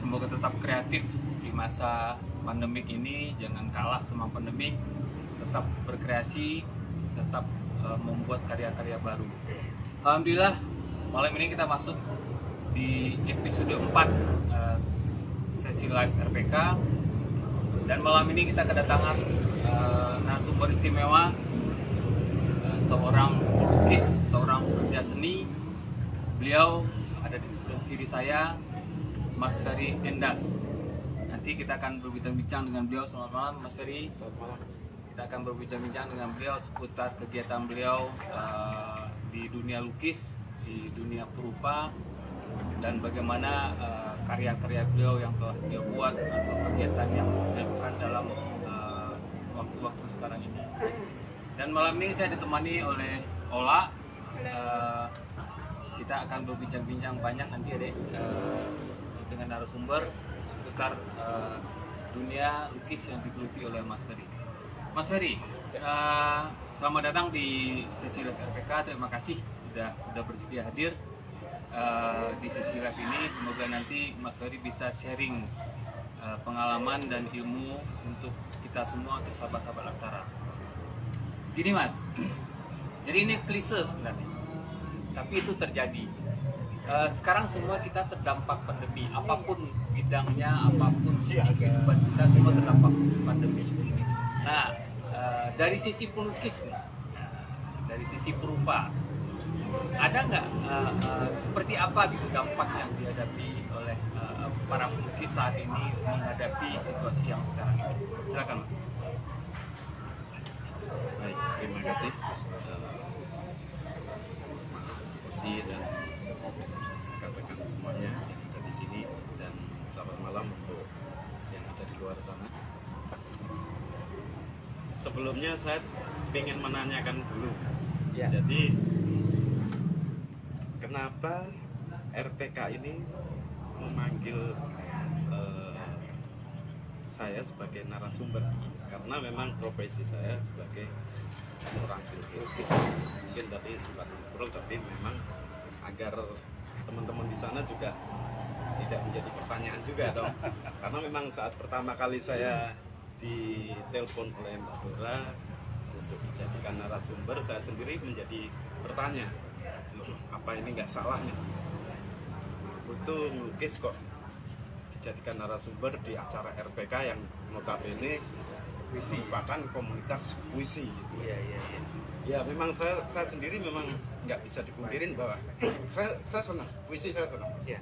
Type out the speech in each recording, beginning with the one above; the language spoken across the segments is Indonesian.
semoga tetap kreatif di masa pandemik ini, jangan kalah sama pandemik, tetap berkreasi, tetap membuat karya-karya baru. Alhamdulillah malam ini kita masuk di episode 4 sesi live RPK, dan malam ini kita kedatangan narasumber istimewa, seorang pelukis, seorang pekerja seni. Beliau ada di sebelah kiri saya, Mas Ferry Endas. Nanti kita akan berbincang-bincang dengan beliau. Selamat malam Mas Ferry. Selamat malam. Kita akan berbincang-bincang dengan beliau seputar kegiatan beliau di dunia lukis, di dunia perupa, dan bagaimana karya-karya beliau yang telah dia buat atau kegiatan yang dilakukan dalam waktu-waktu sekarang ini. Dan malam ini saya ditemani oleh Ola. Kita akan berbincang-bincang banyak nanti ya, dengan narasumber seputar dunia lukis yang digeluti oleh Mas Ferry. Mas Ferry, selamat datang di sesi live RPK. Terima kasih sudah bersedia hadir di sesi live ini. Semoga nanti Mas Ferry bisa sharing pengalaman dan ilmu untuk kita semua, untuk sahabat-sahabat aksara. Gini Mas, jadi ini klise sebenarnya, tapi itu terjadi. Sekarang semua kita terdampak pandemi, apapun bidangnya, apapun sisi kehidupan kita, semua terdampak pandemi. Nah, dari sisi pelukis nih, dari sisi perupa, ada nggak seperti apa gitu dampak yang dihadapi oleh para pelukis saat ini menghadapi situasi yang sekarang ini? Silakan Mas. Baik, terima kasih Mas Osi dan rekan-rekan semuanya yang ada di sini, dan selamat malam untuk yang ada di luar sana. Sebelumnya saya ingin menanyakan dulu, Mas. Ya. Jadi kenapa RPK ini memanggil saya sebagai narasumber? Karena memang profesi saya sebagai seorang pelukis. Mungkin tadi sempat ngobrol, tapi memang agar teman-teman di sana juga tidak menjadi pertanyaan juga dong. Karena memang saat pertama kali saya ditelepon oleh Mbak Dora untuk dijadikan narasumber, saya sendiri menjadi bertanya, loh, apa ini nggak salah nih? Itu melukis kok dijadikan narasumber di acara RPK yang notabene puisi, bahkan komunitas puisi. Iya. Ya memang saya sendiri memang nggak bisa dipungkirin bahwa saya senang puisi, saya senang. Iya.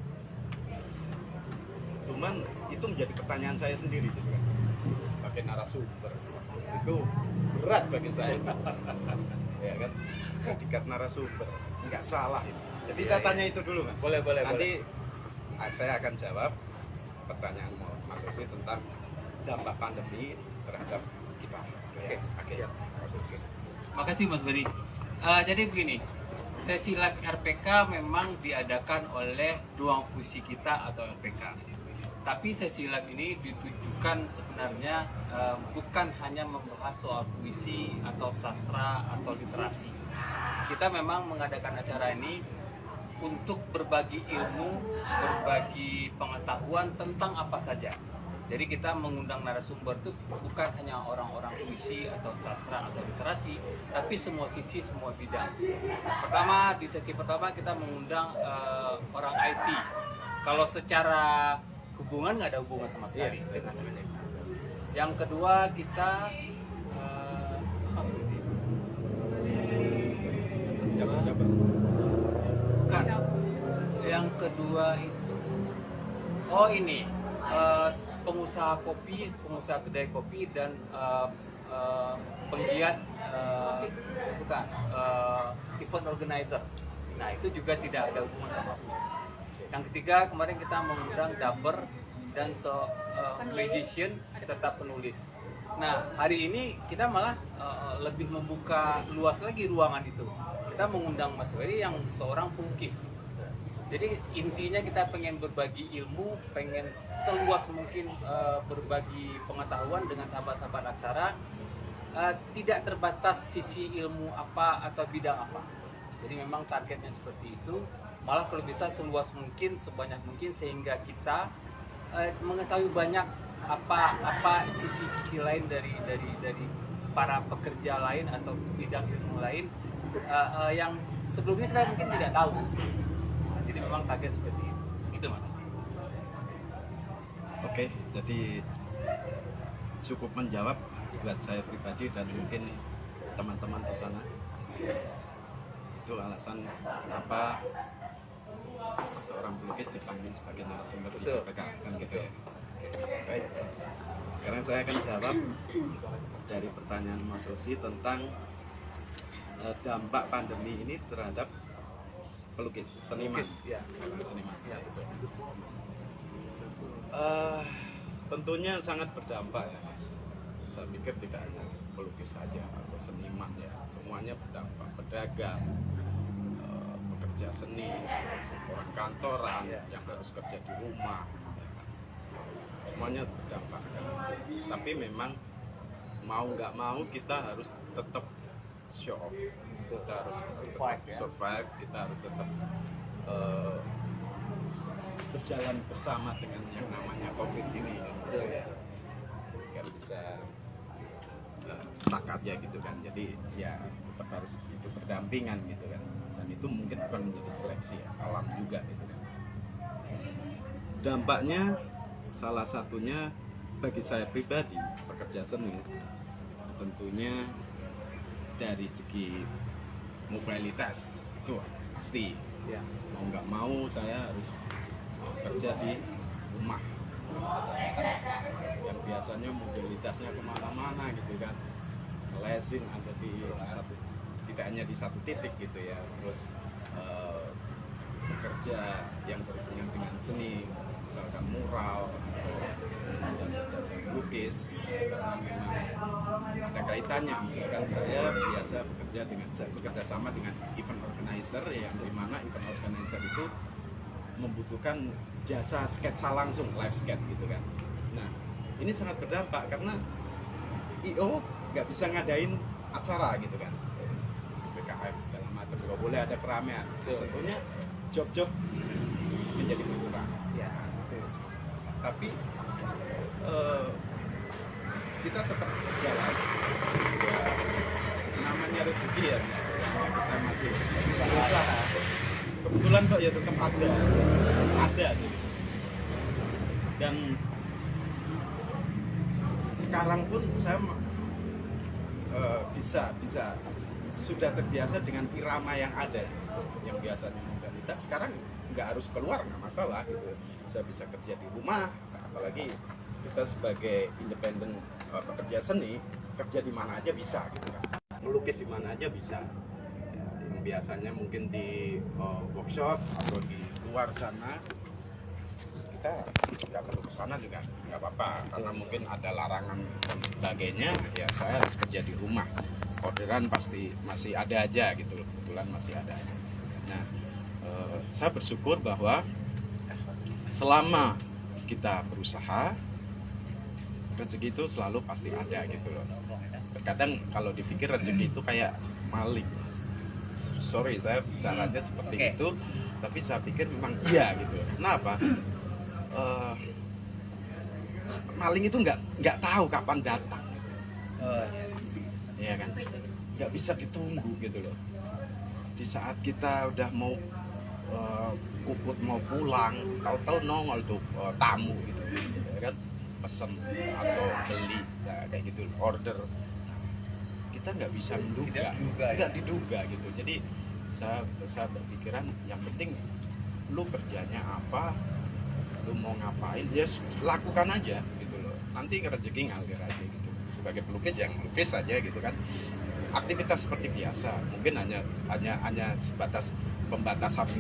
Cuman itu menjadi pertanyaan saya sendiri gitu kan. Sebagai narasumber itu berat bagi saya. Ya kan, predikat narasumber nggak salah itu. Jadi saya tanya itu dulu Mas. Boleh. Nanti saya akan jawab pertanyaan Mas Osi tentang dampak pandemi terhadap kita. Oke. Makasih Mas Ferry. Jadi begini, sesi live RPK memang diadakan oleh ruang puisi kita atau RPK. Tapi sesi live ini ditujukan sebenarnya bukan hanya membahas soal puisi atau sastra atau literasi. Kita memang mengadakan acara ini untuk berbagi ilmu, berbagi pengetahuan tentang apa saja. Jadi kita mengundang narasumber itu bukan hanya orang-orang puisi atau sastra atau literasi, tapi semua sisi, semua bidang. Pertama, di sesi pertama kita mengundang orang IT. Kalau secara hubungan nggak ada hubungan sama sekali. Yang kedua kita bukan. Yang kedua itu pengusaha kopi, pengusaha kedai kopi, dan penggiat event organizer. Nah itu juga tidak ada hubungan sama puisi. Yang ketiga kemarin kita mengundang dubber dan magician serta penulis. Nah hari ini kita malah lebih membuka luas lagi ruangan itu. Kita mengundang Mas Ferry yang seorang pelukis. Jadi intinya kita pengen berbagi ilmu, pengen seluas mungkin berbagi pengetahuan dengan sahabat-sahabat aksara, tidak terbatas sisi ilmu apa atau bidang apa. Jadi memang targetnya seperti itu, malah kalau bisa seluas mungkin, sebanyak mungkin, sehingga kita mengetahui banyak apa sisi-sisi lain dari para pekerja lain atau bidang ilmu lain yang sebelumnya kita mungkin tidak tahu. Jadi memang target seperti itu. Itu Mas. Oke, jadi cukup menjawab buat saya pribadi dan mungkin teman-teman di sana. Itu alasan kenapa seorang pelukis dipanggil sebagai narasumber di PPK, kan gitu ya. Baik, sekarang saya akan jawab dari pertanyaan Mas Rosi tentang dampak pandemi ini terhadap pelukis, seniman. Ya. Seniman. Ya, betul. Tentunya sangat berdampak ya Mas. Saya pikir tidak hanya pelukis saja atau seniman ya, semuanya berdampak. Pedagang, pekerja seni, orang kantoran yang harus kerja di rumah, semuanya berdampak. Tapi memang mau nggak mau kita harus tetap show off, kita harus survive, kita harus tetap berjalan bersama dengan yang namanya COVID ini, nggak bisa stuck aja gitu kan. Jadi ya tetap harus itu berdampingan gitu kan, dan itu mungkin akan menjadi seleksi alam juga gitu kan. Dampaknya salah satunya bagi saya pribadi pekerja seni tentunya dari segi mobilitas itu pasti ya, mau nggak mau saya harus kerja di rumah yang biasanya mobilitasnya kemana-mana gitu kan, lesin ada di satu, tidak hanya di satu titik gitu ya, terus bekerja yang berhubungan dengan seni, misalkan mural atau jasa-jasa lukis, karena memang ada kaitannya. Misalkan saya biasa bekerja sama dengan event organizer, yang dimana event organizer itu membutuhkan jasa sketsa langsung, live sketch gitu kan. Nah, ini sangat berdampak karena IO nggak bisa ngadain acara gitu kan, PKM segala macam, nggak boleh ada keramaian. Tentunya job-job menjadi berkurang. Ya, tapi kita tetap berjalan. Ya, namanya rezeki ya, kita masih berusaha. Kebetulan kok ya tetap ada gitu. Dan sekarang pun saya bisa sudah terbiasa dengan irama yang ada, yang biasanya modalitas sekarang nggak harus keluar, nggak masalah gitu. Saya bisa kerja di rumah, apalagi kita sebagai independen pekerja seni, kerja di mana aja bisa gitu kan, melukis di mana aja bisa. Yang biasanya mungkin di workshop atau di luar sana kita nggak perlu ke sana juga nggak apa-apa, karena mungkin ada larangan dan sebagainya. Ya saya harus kerja di rumah, orderan pasti masih ada aja gitu, kebetulan masih ada. Nah, saya bersyukur bahwa selama kita berusaha, rezeki itu selalu pasti ada gitu loh. Terkadang kalau dipikir rezeki itu kayak maling, sorry saya bicaranya seperti itu, tapi saya pikir memang iya gitu. Kenapa? Maling itu nggak tahu kapan datang, ya kan? Nggak bisa ditunggu gitu loh. Di saat kita udah mau kuput mau pulang, tahu-tahu nongol tuh tamu gitu, ya kan? Pesen atau beli, nah, kayak gitu, order. Kita nggak bisa menduga, nggak diduga gitu. Jadi saya berpikiran yang penting lu kerjanya apa, lu mau ngapain, ya lakukan aja gitu loh. Nanti rezeki ngalir aja gitu. Sebagai pelukis yang lukis aja gitu kan. Aktivitas seperti biasa, mungkin hanya sebatas pembatasan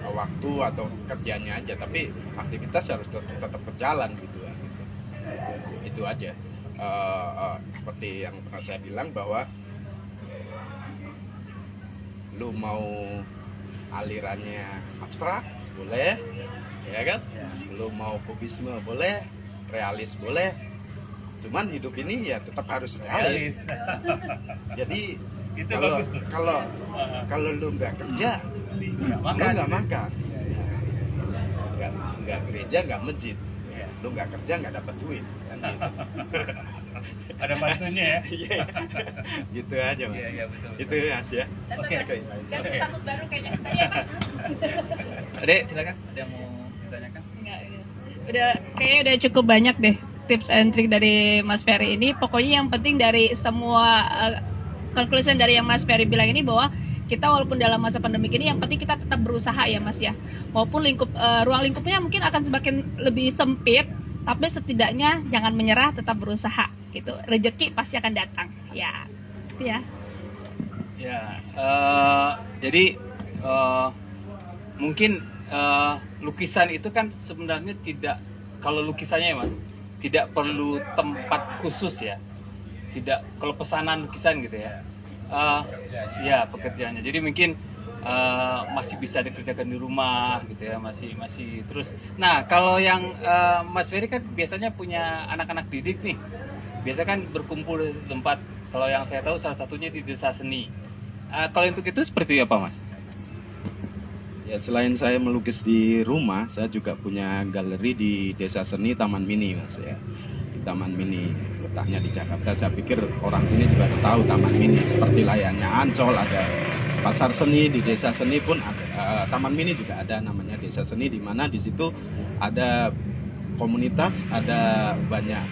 waktu atau kerjanya aja, tapi aktivitas harus tetap berjalan gitu ya. Itu aja. Seperti yang pernah saya bilang bahwa lu mau alirannya abstrak boleh, ya kan? Lu mau kubisme boleh, realis boleh. Cuman hidup ini ya tetap harus realis. Jadi kalau lu nggak kerja, lu nggak makan, nggak gereja, nggak masjid. lu nggak kerja nggak dapat duit kan gitu. Ada bantunya ya. Iya. Gitu aja Mas. Iya, betul. Itu Mas ya. Oke. Ganti status baru kayaknya. Tadi apa? Adek, silakan. Ada yang mau ditanyakan? Enggak, udah kayaknya udah cukup banyak deh tips and trick dari Mas Ferry ini. Pokoknya yang penting dari semua conclusion dari yang Mas Ferry bilang ini bahwa kita walaupun dalam masa pandemi ini yang penting kita tetap berusaha ya Mas ya. Maupun ruang lingkupnya mungkin akan semakin lebih sempit, tapi setidaknya jangan menyerah, tetap berusaha gitu. Rezeki pasti akan datang. Ya. Itu ya. Ya, jadi mungkin lukisan itu kan sebenarnya tidak, kalau lukisannya ya Mas, tidak perlu tempat khusus ya, tidak, kalau pesanan lukisan gitu ya, ya pekerjaannya. Jadi mungkin masih bisa dikerjakan di rumah gitu ya, masih terus. Nah kalau yang Mas Ferry kan biasanya punya anak-anak didik nih, biasa kan berkumpul di tempat. Kalau yang saya tahu salah satunya di Desa Seni. Kalau untuk itu seperti apa Mas? Ya selain saya melukis di rumah, saya juga punya galeri di Desa Seni Taman Mini Mas ya. Di Taman Mini, letaknya di Jakarta. Saya pikir orang sini juga tahu Taman Mini, seperti layaknya Ancol, ada Pasar Seni, di Desa Seni pun ada, Taman Mini juga ada namanya Desa Seni, di mana di situ ada komunitas, ada banyak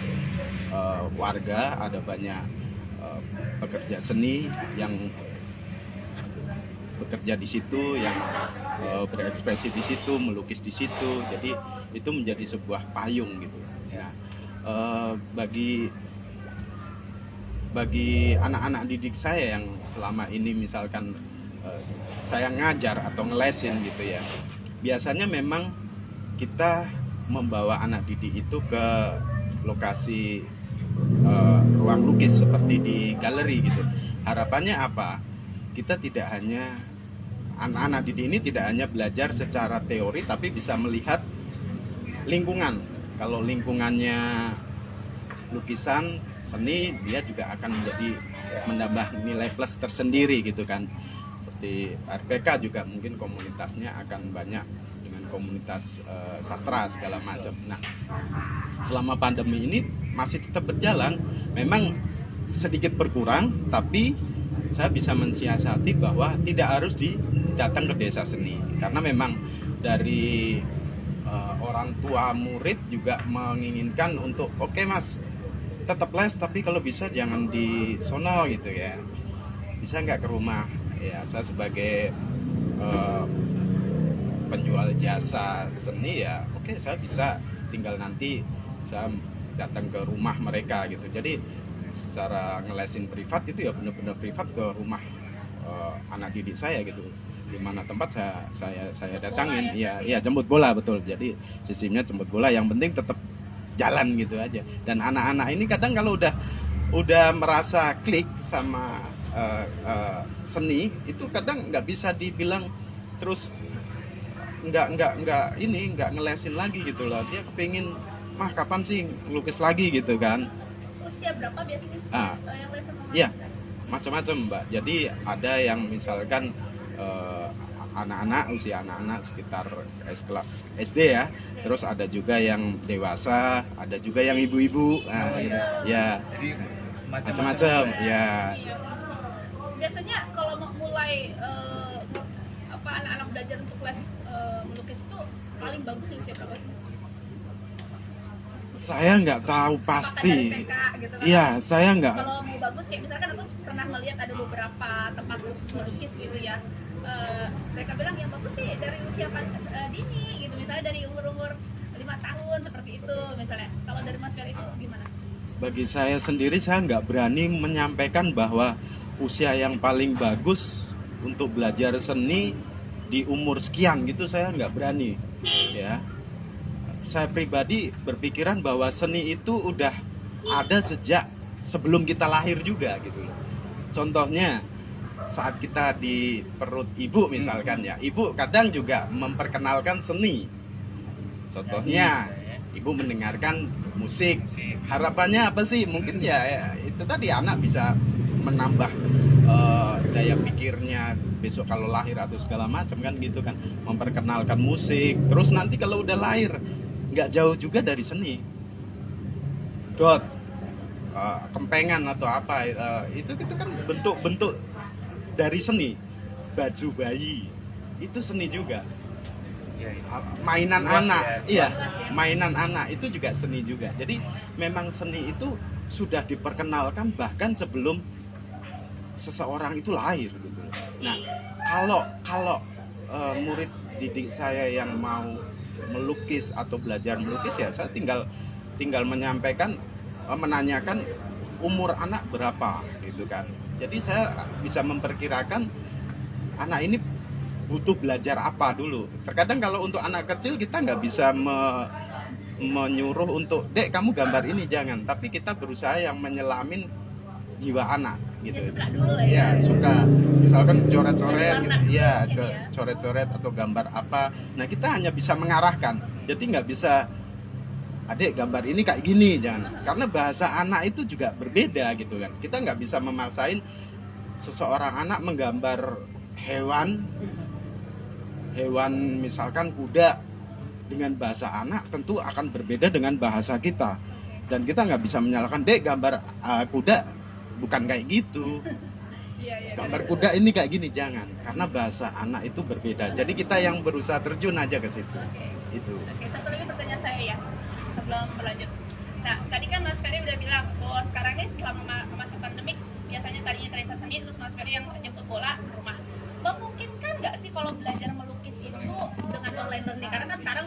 warga, ada banyak pekerja seni yang bekerja di situ, yang berekspresi di situ, melukis di situ. Jadi itu menjadi sebuah payung gitu ya. Bagi anak-anak didik saya yang selama ini misalkan saya ngajar atau ngelesin gitu ya, biasanya memang kita membawa anak didik itu ke lokasi ruang lukis seperti di galeri gitu. Harapannya apa? Kita tidak hanya, anak-anak didik ini tidak hanya belajar secara teori, tapi bisa melihat lingkungan. Kalau lingkungannya lukisan, seni, dia juga akan menambah nilai plus tersendiri gitu kan. Seperti RPK juga mungkin komunitasnya akan banyak dengan komunitas sastra segala macam. Nah, selama pandemi ini masih tetap berjalan, memang sedikit berkurang, tapi saya bisa mensiasati bahwa tidak harus datang ke Desa Seni, karena memang dari orang tua murid juga menginginkan untuk oke, Mas, tetap les tapi kalau bisa jangan di sono gitu ya, bisa nggak ke rumah ya. Saya sebagai penjual jasa seni ya oke, saya bisa tinggal nanti saya datang ke rumah mereka gitu. Jadi secara ngelesin privat itu ya benar-benar privat ke rumah anak didik saya gitu, di mana tempat saya datangin ya jemput bola, betul. Jadi sistemnya jemput bola, yang penting tetap jalan gitu aja. Dan anak-anak ini kadang kalau udah merasa klik sama seni itu kadang nggak bisa dibilang terus nggak ngelesin lagi gitu loh. Dia kepingin, mah kapan sih ngelukis lagi gitu kan. Usia berapa biasanya yang les sama Iya, macam-macam Mbak. Jadi ada yang misalkan usia anak-anak sekitar kelas SD ya. Terus ada juga yang dewasa, ada juga yang ibu-ibu. Nah, gitu. Ya. Jadi macam-macam ya. Biasanya kalau mau mulai anak-anak belajar untuk les melukis itu paling bagus di usia berapa sih, Mas? Saya nggak tahu pasti. TK, gitu kan? Iya, saya nggak. Kalau mau bagus kayak misalkan aku pernah melihat ada beberapa tempat khusus melukis gitu ya. Mereka bilang yang bagus sih dari usia paling dini gitu, misalnya dari umur 5 tahun seperti itu misalnya. Kalau dari Mas Ferry itu gimana? Bagi saya sendiri, saya nggak berani menyampaikan bahwa usia yang paling bagus untuk belajar seni di umur sekian gitu, saya nggak berani ya. Saya pribadi berpikiran bahwa seni itu udah ada sejak sebelum kita lahir juga gitu loh. Contohnya saat kita di perut ibu misalkan ya, ibu kadang juga memperkenalkan seni. Contohnya ibu mendengarkan musik, harapannya apa sih? Mungkin ya itu tadi, anak bisa menambah daya pikirnya besok kalau lahir atau segala macam kan gitu kan, memperkenalkan musik. Terus nanti kalau udah lahir nggak jauh juga dari seni. Dot, kempengan atau apa, itu kan bentuk-bentuk dari seni. Baju bayi itu seni juga. Mainan anak, iya, mainan anak itu juga seni juga. Jadi memang seni itu sudah diperkenalkan bahkan sebelum seseorang itu lahir gitu. Nah, kalau murid didik saya yang mau melukis atau belajar melukis, ya saya tinggal menyampaikan, menanyakan umur anak berapa gitu kan. Jadi saya bisa memperkirakan anak ini butuh belajar apa dulu. Terkadang kalau untuk anak kecil kita nggak bisa menyuruh untuk, dek kamu gambar ini, jangan. Tapi kita berusaha yang menyelamin jiwa anak gitu. Ya, suka dulu ya. Ya, suka. Misalkan coret-coret gitu, ya, ya. coret-coret atau gambar apa. Nah, kita hanya bisa mengarahkan. Jadi nggak bisa, adik gambar ini kayak gini, jangan. Karena bahasa anak itu juga berbeda gitu kan. Kita nggak bisa memaksain seseorang anak menggambar hewan misalkan kuda, dengan bahasa anak tentu akan berbeda dengan bahasa kita. Dan kita nggak bisa menyalahkan, dek gambar kuda bukan kayak gitu. Gambar kuda ini kayak gini, jangan. Karena bahasa anak itu berbeda. Jadi kita yang berusaha terjun aja ke situ. Itu. Oke, satu lagi pertanyaan saya ya, sebelum berlanjut. Nah, tadi kan Mas Ferry udah bilang bahwa sekarang ini selama masa pandemik, biasanya tadinya Teresa seni, terus Mas Ferry yang jemput bola ke rumah. Memungkinkan nggak sih kalau belajar melukis itu dengan online learning? Karena kan sekarang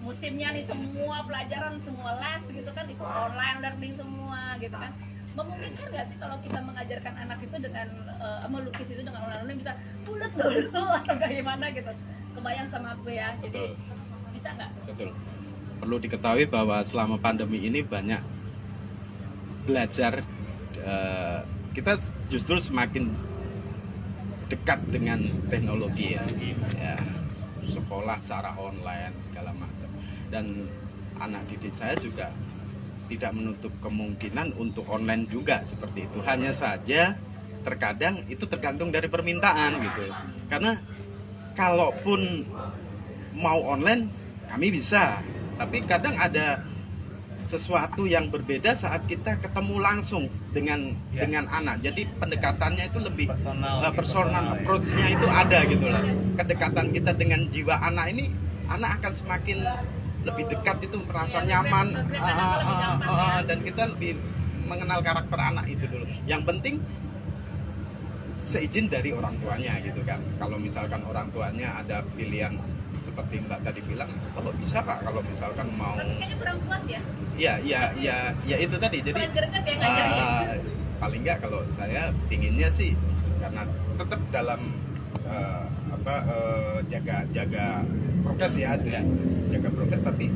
musimnya nih, semua pelajaran, semua les gitu kan, itu online learning semua gitu kan. Memungkinkan nggak sih kalau kita mengajarkan anak itu dengan melukis itu dengan online learning, bisa bulat dulu atau bagaimana gitu? Kebayang sama aku ya, jadi bisa nggak? Betul. Perlu diketahui bahwa selama pandemi ini banyak belajar, kita justru semakin dekat dengan teknologi ya, sekolah secara online segala macam. Dan anak didik saya juga tidak menutup kemungkinan untuk online juga seperti itu. Hanya saja terkadang itu tergantung dari permintaan gitu. Karena kalaupun mau online kami bisa, tapi kadang ada sesuatu yang berbeda saat kita ketemu langsung dengan anak. Jadi pendekatannya itu lebih personal approach-nya itu ada gitu lah. Kedekatan kita dengan jiwa anak ini, anak akan semakin lebih dekat, itu merasa nyaman, dan kita lebih mengenal karakter anak itu dulu. Yang penting seizin dari orang tuanya gitu kan. Kalau misalkan orang tuanya ada pilihan seperti Mbak tadi bilang, oh bisa Pak kalau misalkan mau. Tapi kayaknya kurang puas ya? Ya itu tadi. Jadi paling nggak kalau saya pinginnya sih, karena tetap dalam jaga progres ya, jaga progres, tapi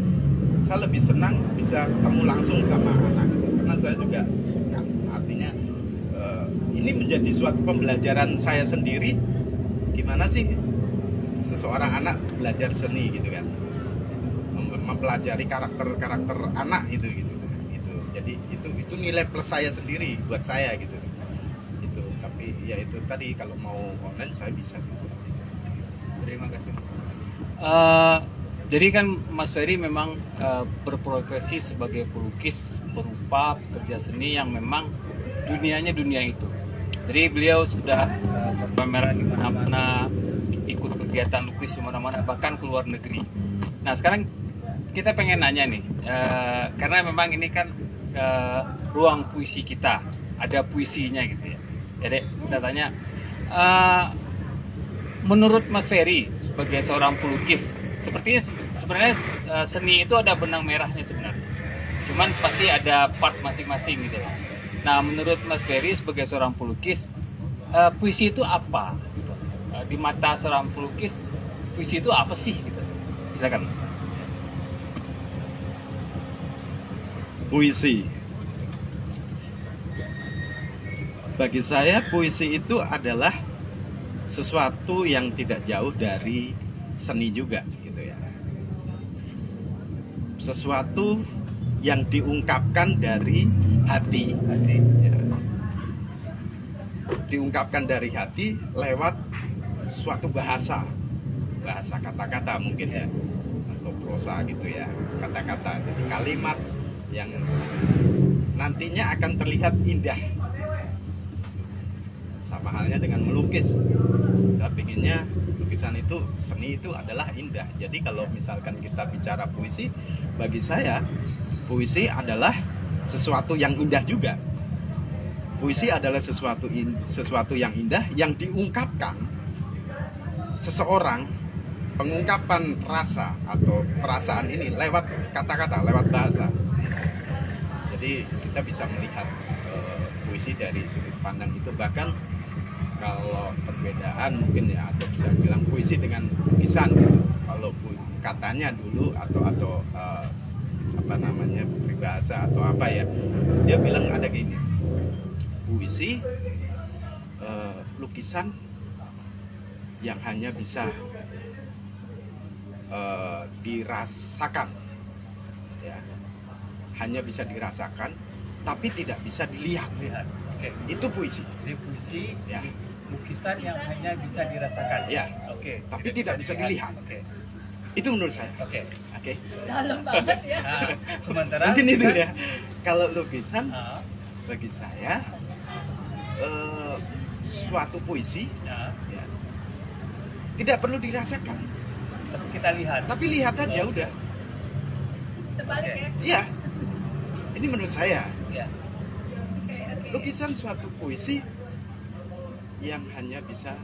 saya lebih senang bisa ketemu langsung sama anak gitu. Karena saya juga suka, artinya ini menjadi suatu pembelajaran saya sendiri, gimana sih seseorang anak belajar seni gitu kan, mempelajari karakter anak itu gitu. Jadi itu nilai plus saya sendiri buat saya gitu. Itu, tapi ya itu tadi, kalau mau online saya bisa gitu. Terima kasih Mas. Jadi kan Mas Ferry memang berprofesi sebagai pelukis berupa pekerja seni yang memang dunianya dunia itu. Jadi beliau sudah berpameran di mana-mana, ikut kegiatan lukis di mana-mana, bahkan ke luar negeri. Nah sekarang kita pengen nanya nih, karena memang ini kan ruang puisi kita, ada puisinya gitu ya. Jadi kita tanya, menurut Mas Ferry sebagai seorang pelukis, sepertinya sebenarnya seni itu ada benang merahnya sebenarnya. Cuman pasti ada part masing-masing gitu lah. Nah, menurut Mas Ferry sebagai seorang pelukis, puisi itu apa? Gitu. Di mata seorang pelukis, puisi itu apa sih? Gitu. Silakan. Puisi. Bagi saya puisi itu adalah sesuatu yang tidak jauh dari seni juga gitu ya. Sesuatu yang diungkapkan dari hati ya. Diungkapkan dari hati lewat suatu bahasa kata-kata mungkin ya, atau atau prosa gitu ya, kata-kata, jadi kalimat yang nantinya akan terlihat indah. Sama halnya dengan melukis. Saya pinginnya lukisan itu, seni itu adalah indah. Jadi kalau misalkan kita bicara puisi, bagi saya puisi adalah sesuatu yang indah juga. Puisi adalah sesuatu yang indah yang diungkapkan seseorang, pengungkapan rasa atau perasaan ini lewat kata-kata, lewat bahasa. Jadi kita bisa melihat puisi dari sudut pandang itu. Bahkan kalau perbedaan mungkin ya, atau bisa bilang puisi dengan lukisan gitu. Kalau katanya dulu atau apa namanya, peribahasa atau apa ya, dia bilang ada gini, puisi lukisan yang hanya bisa dirasakan ya, hanya bisa dirasakan tapi tidak bisa dilihat. Oke. Itu puisi. Jadi puisi Ya. lukisan yang hanya bisa dirasakan. Ya. Oke. Tapi tidak bisa dilihat. Oke. Itu menurut saya. Oke. Oke. Dalam banget ya. Nah, sementara Mungkin itu ya. Kalau lukisan Ah, bagi saya suatu puisi ya. ya, tidak perlu dirasakan, Tapi kita lihat. tapi lihat aja udah. Terbalik ya. Iya. Ini menurut saya. Ya. Oke. Lukisan suatu puisi yang hanya bisa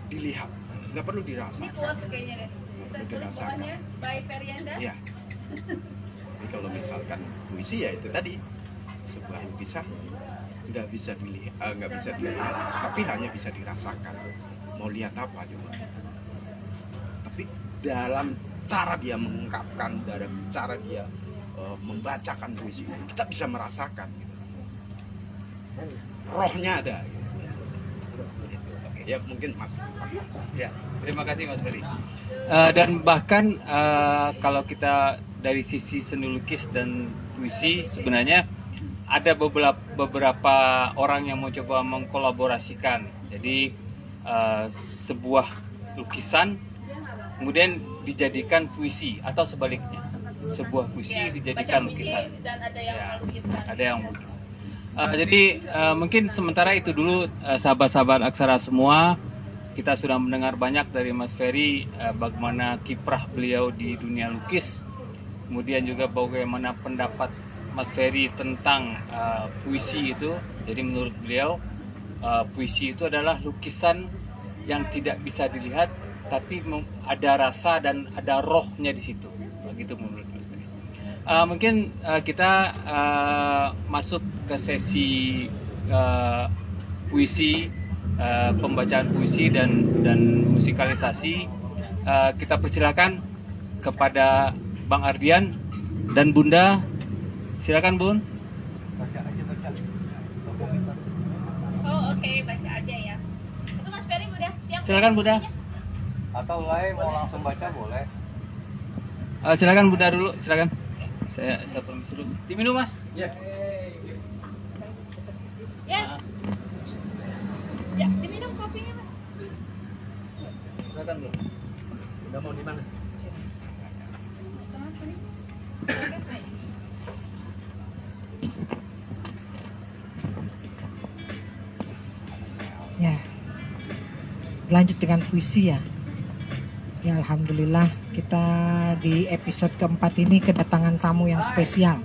dilihat, nggak perlu Ini dirasakan. quote kayaknya deh. Bisa Perlu tulis dirasakan. bawahnya by Perianda. Ya. Tapi kalau misalkan puisi ya itu tadi, sebuah lukisan nggak bisa dilihat, tapi hanya bisa dirasakan. Mau lihat apa juga. Tapi dalam cara dia mengungkapkan, dalam cara dia membacakan puisi, kita bisa merasakan. Gitu. Rohnya ada. Gitu. Oke, ya mungkin Mas. Ya, terima kasih Mas Ferry. Dan bahkan kalau kita dari sisi seni lukis dan puisi, sebenarnya ada beberapa orang yang mau coba mengkolaborasikan. Jadi sebuah lukisan kemudian dijadikan puisi atau sebaliknya, sebuah puisi Ya, dijadikan baca puisi lukisan. dan ada yang Ya, melukiskan. ada yang melukis. Jadi mungkin sementara itu dulu sahabat-sahabat Aksara semua, kita sudah mendengar banyak dari Mas Ferry bagaimana kiprah beliau di dunia lukis, kemudian juga bagaimana pendapat Mas Ferry tentang puisi itu. Jadi menurut beliau puisi itu adalah lukisan yang tidak bisa dilihat, tapi ada rasa dan ada rohnya di situ. Begitu menurut Mas Ferry. Mungkin kita masuk ke sesi puisi, pembacaan puisi dan musikalisasi. Kita persilakan kepada Bang Ardian dan Bunda. Silakan Bun. Oh oke, baca aja ya. Itu Mas Ferry udah siap? Silakan Bunda. Atau mulai mau langsung baca boleh. Silakan Bunda dulu, silakan. Saya permisi dulu. Diminum Mas. Ya. Yes. Ya, diminum kopinya Mas. Silakan Bun. Udah mau di mana? Setengah sini. Ya, lanjut dengan puisi ya. Ya alhamdulillah kita di episode keempat ini kedatangan tamu yang spesial.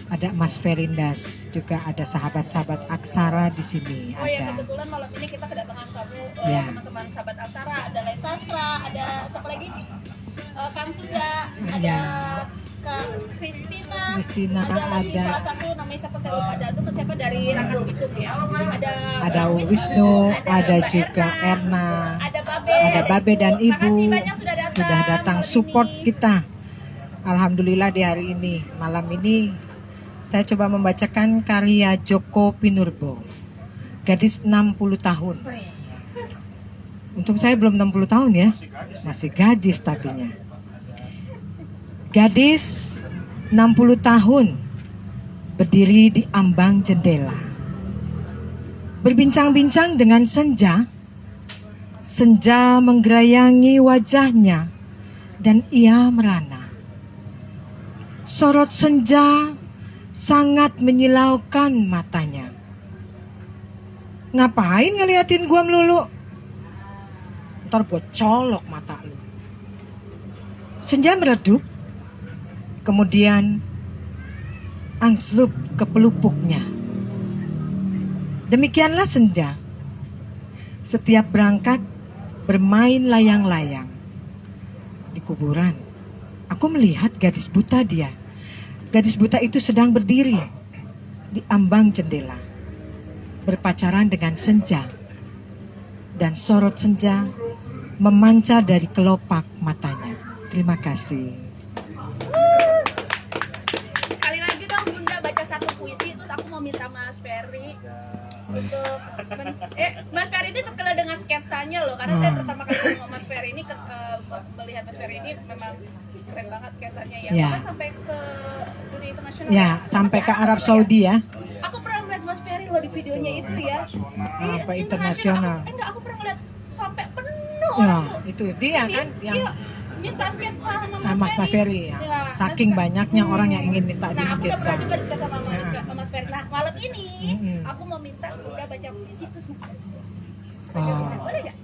Ada Mas Ferindas, juga ada sahabat-sahabat Aksara di sini. Oh ya, Ada kebetulan malam ini kita kedatangan tamu Ya. teman-teman sahabat Aksara, ada Les Sastra, ada siapa lagi? Kang Suda, ada Ya. Kak Kristina, Kristina, ada lagi ada- salah satu namanya siapa saya lupa, ada siapa dari Rangkas Bitung ya, ada Wisnu, ada Mbak juga Erna, ada Babe dan Ibu Makasih banyak sudah datang support malam ini. kita. Alhamdulillah di hari ini, malam ini saya coba membacakan karya Joko Pinurbo, gadis 60 tahun. Untuk saya belum 60 tahun ya, masih gadis tapinya. Gadis 60 tahun berdiri di ambang jendela, berbincang-bincang dengan senja. Senja menggerayangi wajahnya, dan ia merana. Sorot senja sangat menyilaukan matanya. Ngapain ngeliatin gua melulu? Ntar gua colok mata lu. Senja meredup, kemudian angsluk ke pelupuknya. Demikianlah senja. Setiap berangkat bermain layang-layang. Di kuburan, aku melihat gadis buta dia. Gadis buta itu sedang berdiri di ambang jendela, berpacaran dengan senja. Dan sorot senja memancar dari kelopak matanya. Terima kasih. Sekali lagi dong Bunda baca satu puisi, terus aku mau minta Mas Ferry untuk Mas Ferry ini terkenal dengan sketsanya loh, karena saya pertama kali ketemu Mas Ferry ini melihat Mas Ferry ini memang keren banget sketsanya ya. Ya. Bahkan sampai ke dunia internasional. Ya, sampai ke Arab Saudi ya. Aku pernah melihat Mas Ferry loh di videonya itu ya. Apa internasional? Enggak, aku pernah melihat sampai penuh. Ya, orang tuh. itu dia kan yang Iya, minta sketsa sama Mas Mas Ferry ya. Ya, Saking banyaknya orang yang ingin minta di Nah, aku udah sketsa. pernah juga disketsa sama Nah. Mas Ferry. Nah, malam ini Mm-mm. aku mau minta Bunda baca puisi terus Mas Ferry. Oh. Boleh nggak?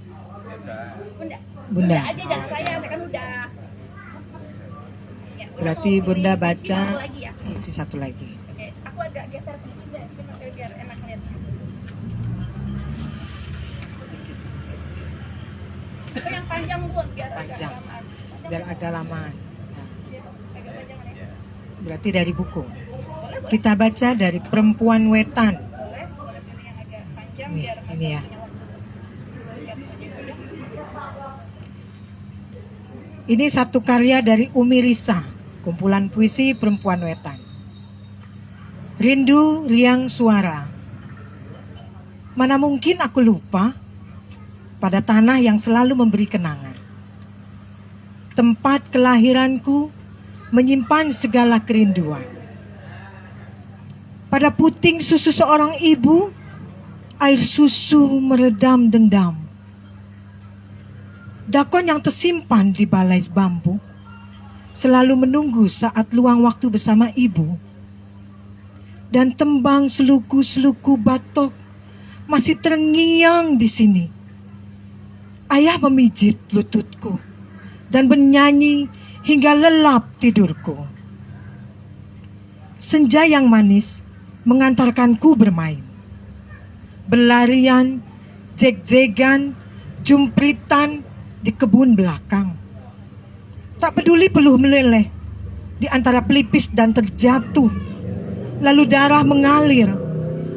Bunda. Bunda. Aja jangan saya kan udah. Ya, Berarti mau pilih Bunda puisi baca satu lagi ya. puisi satu lagi. Oke, aku agak geser sedikit deh, Mas Ferry biar enak lihatnya. Itu yang panjang Bun, biar agak Panjang. lamaan. Biar agak lamaan. Ya, agak panjang ya. Berarti dari buku. Boleh. Kita baca dari Perempuan Wetan. Boleh pilih yang agak panjang Nih, biar Mas ini ya. punya waktu. Lihat saja udah. Ini satu karya dari Umi Risa, kumpulan puisi Perempuan Wetan. Rindu riang suara. Mana mungkin aku lupa pada tanah yang selalu memberi kenangan. Tempat kelahiranku menyimpan segala kerinduan. Pada puting susu seorang ibu, air susu meredam dendam. Dakon yang tersimpan di balai bambu selalu menunggu saat luang waktu bersama ibu. Dan tembang seluku-seluku batok masih terngiang di sini. Ayah memijit lututku dan bernyanyi hingga lelap tidurku. Senja yang manis mengantarkanku bermain. Berlarian, jeg-jegan, jumpritan di kebun belakang. Tak peduli peluh meleleh di antara pelipis dan terjatuh. Lalu darah mengalir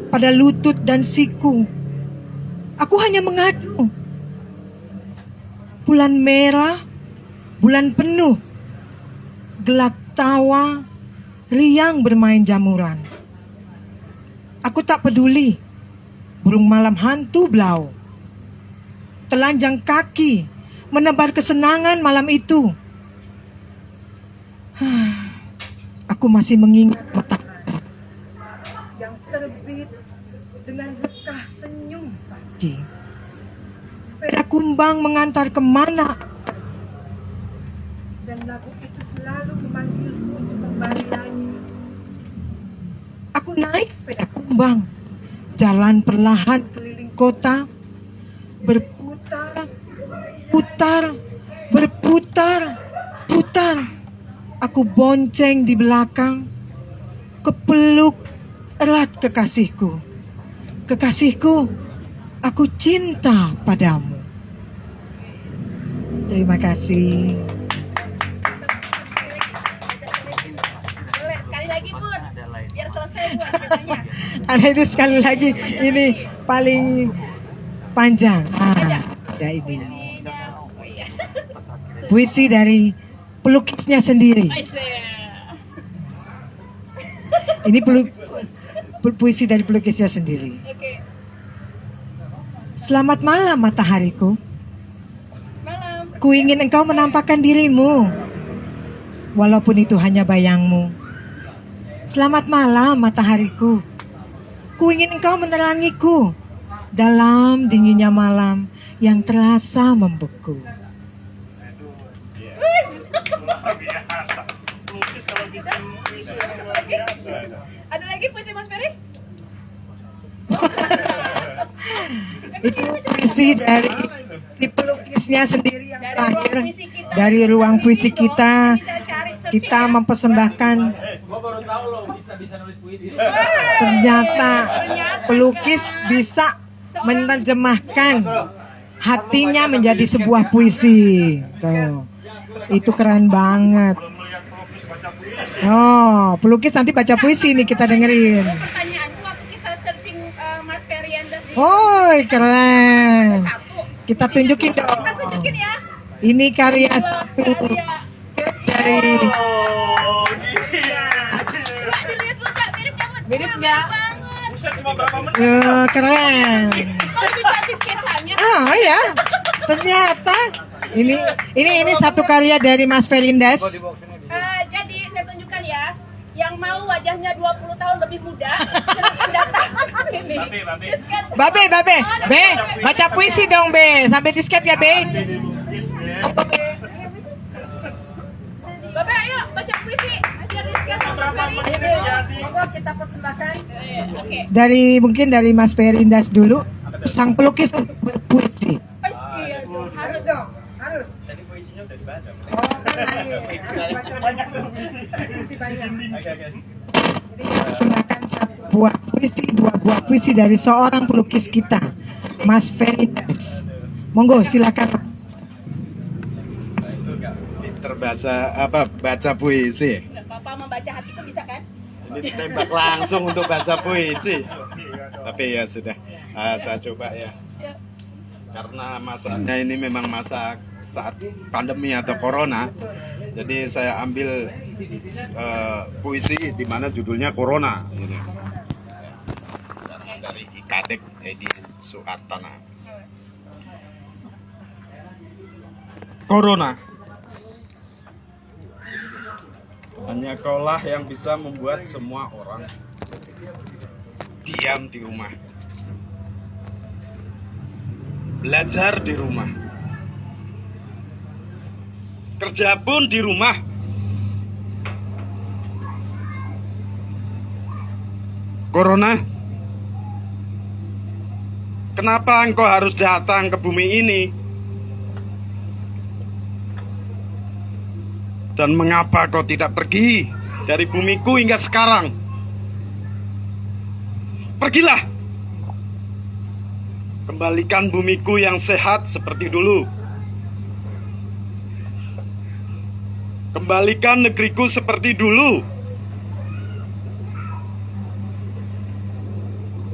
pada lutut dan siku. Aku hanya mengadu. Bulan merah, bulan penuh, gelak tawa, riang bermain jamuran. Aku tak peduli, burung malam hantu belau. Telanjang kaki, menebar kesenangan malam itu. Aku masih mengingat mata yang terbit dengan lekah senyum pagi. Sepeda kumbang mengantar kemana? Dan lagu itu selalu memanggilku untuk kembali lagi. Aku naik sepeda kumbang, jalan perlahan keliling kota, berputar, putar, berputar, putar. Aku bonceng di belakang, kepeluk erat kekasihku. Kekasihku, aku cinta padamu. Terima kasih. Boleh sekali lagi Bun, biar selesai Bun ceritanya. Ada itu sekali lagi, ini paling panjang. Ada ini. Puisinya, oh iya. Puisi dari pelukisnya sendiri. Ini puisi dari pelukisnya sendiri. Oke, Selamat malam matahariku. malam. Ku ingin engkau menampakkan dirimu, walaupun itu hanya bayangmu. Selamat malam matahariku. Ku ingin engkau menerangiku dalam dinginnya malam yang terasa membeku. Ada lagi puisi Mas Ferry? Itu puisi dari si pelukisnya sendiri yang Dari terakhir. ruang puisi kita. Dari ruang puisi kita, Bisa cari searching kita ya. mempersembahkan. Gua baru tahu lo bisa nulis puisi. Ternyata pelukis bisa menerjemahkan hatinya menjadi sebuah puisi. Tuh. Itu keren banget. Oh, pelukis nanti baca puisi nih kita dengerin. Pertanyaan waktu kita searching Mas Ferry Endas di Oh, keren. satu. Kita tunjukin Kita dong. tunjukin ya. Ini karya satu Karya. dari Mbak dilihat dulu Mbak, mirip banget. Mirip nggak? Banget. Keren. Kalau dikasih sketsanya. Ah ya, ternyata ini satu karya dari Mas Ferindas. Jadi saya tunjukkan ya, yang mau wajahnya 20 tahun lebih muda, silakan datang ke sini. Babe, Be, baca puisi dong Be, sampai disket ya Be. Bapak ayo baca puisi, biar disket sama Mas Ferry. Monggo kita persembahkan. Oke. Mungkin dari Mas Ferindas dulu, sang pelukis untuk berpuisi. Iya dong, harus dong, harus. Tadi puisinya udah dibaca. Oh, banyak. Jadi persembahkan dua buah puisi dari seorang pelukis kita, Mas Ferindas. Monggo silakan. Saya itu nggak pinter baca puisi. nggak apa-apa, membaca hatiku bisa kan? Ini ditembak langsung untuk baca puisi. Tapi ya sudah, saya coba ya. Karena masanya ini memang masa saat pandemi atau corona, jadi saya ambil puisi di mana judulnya Corona. Ini. Dari Kadek Edi Suartana. Corona. Hanya kaulah yang bisa membuat semua orang diam di rumah. Belajar di rumah. Kerja pun di rumah. Corona, kenapa engkau harus datang ke bumi ini? Dan mengapa kau tidak pergi dari bumiku hingga sekarang? Pergilah. Kembalikan bumiku yang sehat seperti dulu. Kembalikan negeriku seperti dulu.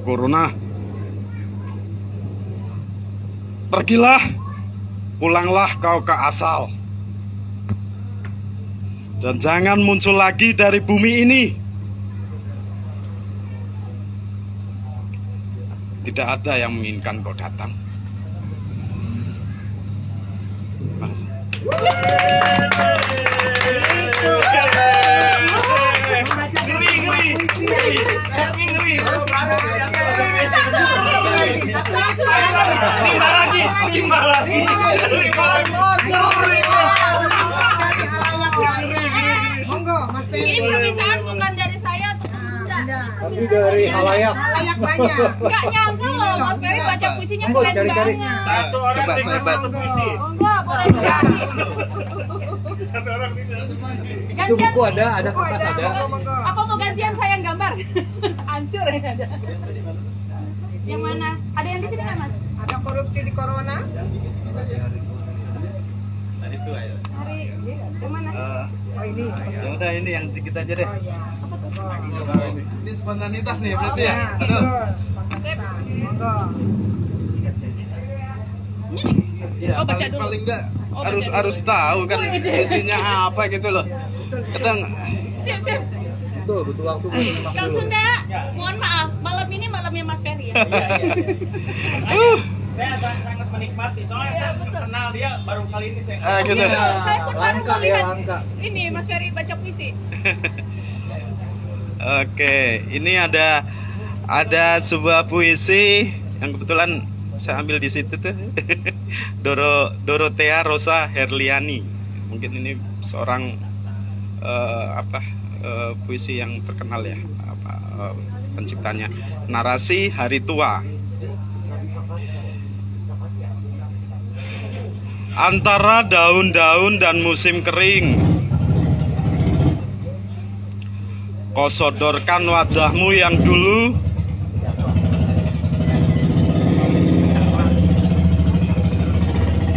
Corona, pergilah, pulanglah kau ke asal. Dan jangan muncul lagi dari bumi ini. Tidak ada yang menginginkan kau datang. Terima kasih. Monggo, Mas Ini permintaan bukan dari saya atau enggak. Tapi dari halayak. Halayak banyak. Enggak nyangka loh, Mas Ferry baca puisinya keren cari-cari. banget. Satu orang Coba terima saya satu puisi. Oh enggak, boleh dikasih. Itu buku ada kertas ada. Apa mau gantian saya yang gambar? Hancur ya ada. Yang mana? Ada yang di sini kan Mas? Ada korupsi di corona. Nah, itu ayo. Hari yang mana? Oh ini. Ya udah ini yang dikit aja deh. Oh ya. Ini spontanitas nih berarti ya. Betul. Aduh. Monggo. Ini nih. Ya, Oh, baca dulu. paling enggak Oh, baca dulu. harus tahu kan Oh, iya. isinya apa gitu loh. Kadang Siap. Betul, butuh waktu buat nyimak Kang dulu. Sunda, mohon maaf, malam ini malamnya Mas Ferry ya. Saya sangat menikmati, soalnya Iya, saya betul. kenal dia baru kali ini saya. gitu. Betul, saya pun baru Langka ya, melihat langka. ini Mas Ferry baca puisi. Oke, ini ada sebuah puisi yang kebetulan saya ambil di situ tuh. Dorothea Rosa Herliani. Mungkin ini seorang puisi yang terkenal ya, penciptanya, Narasi Hari Tua. Antara daun-daun dan musim kering, kau sodorkan wajahmu yang dulu.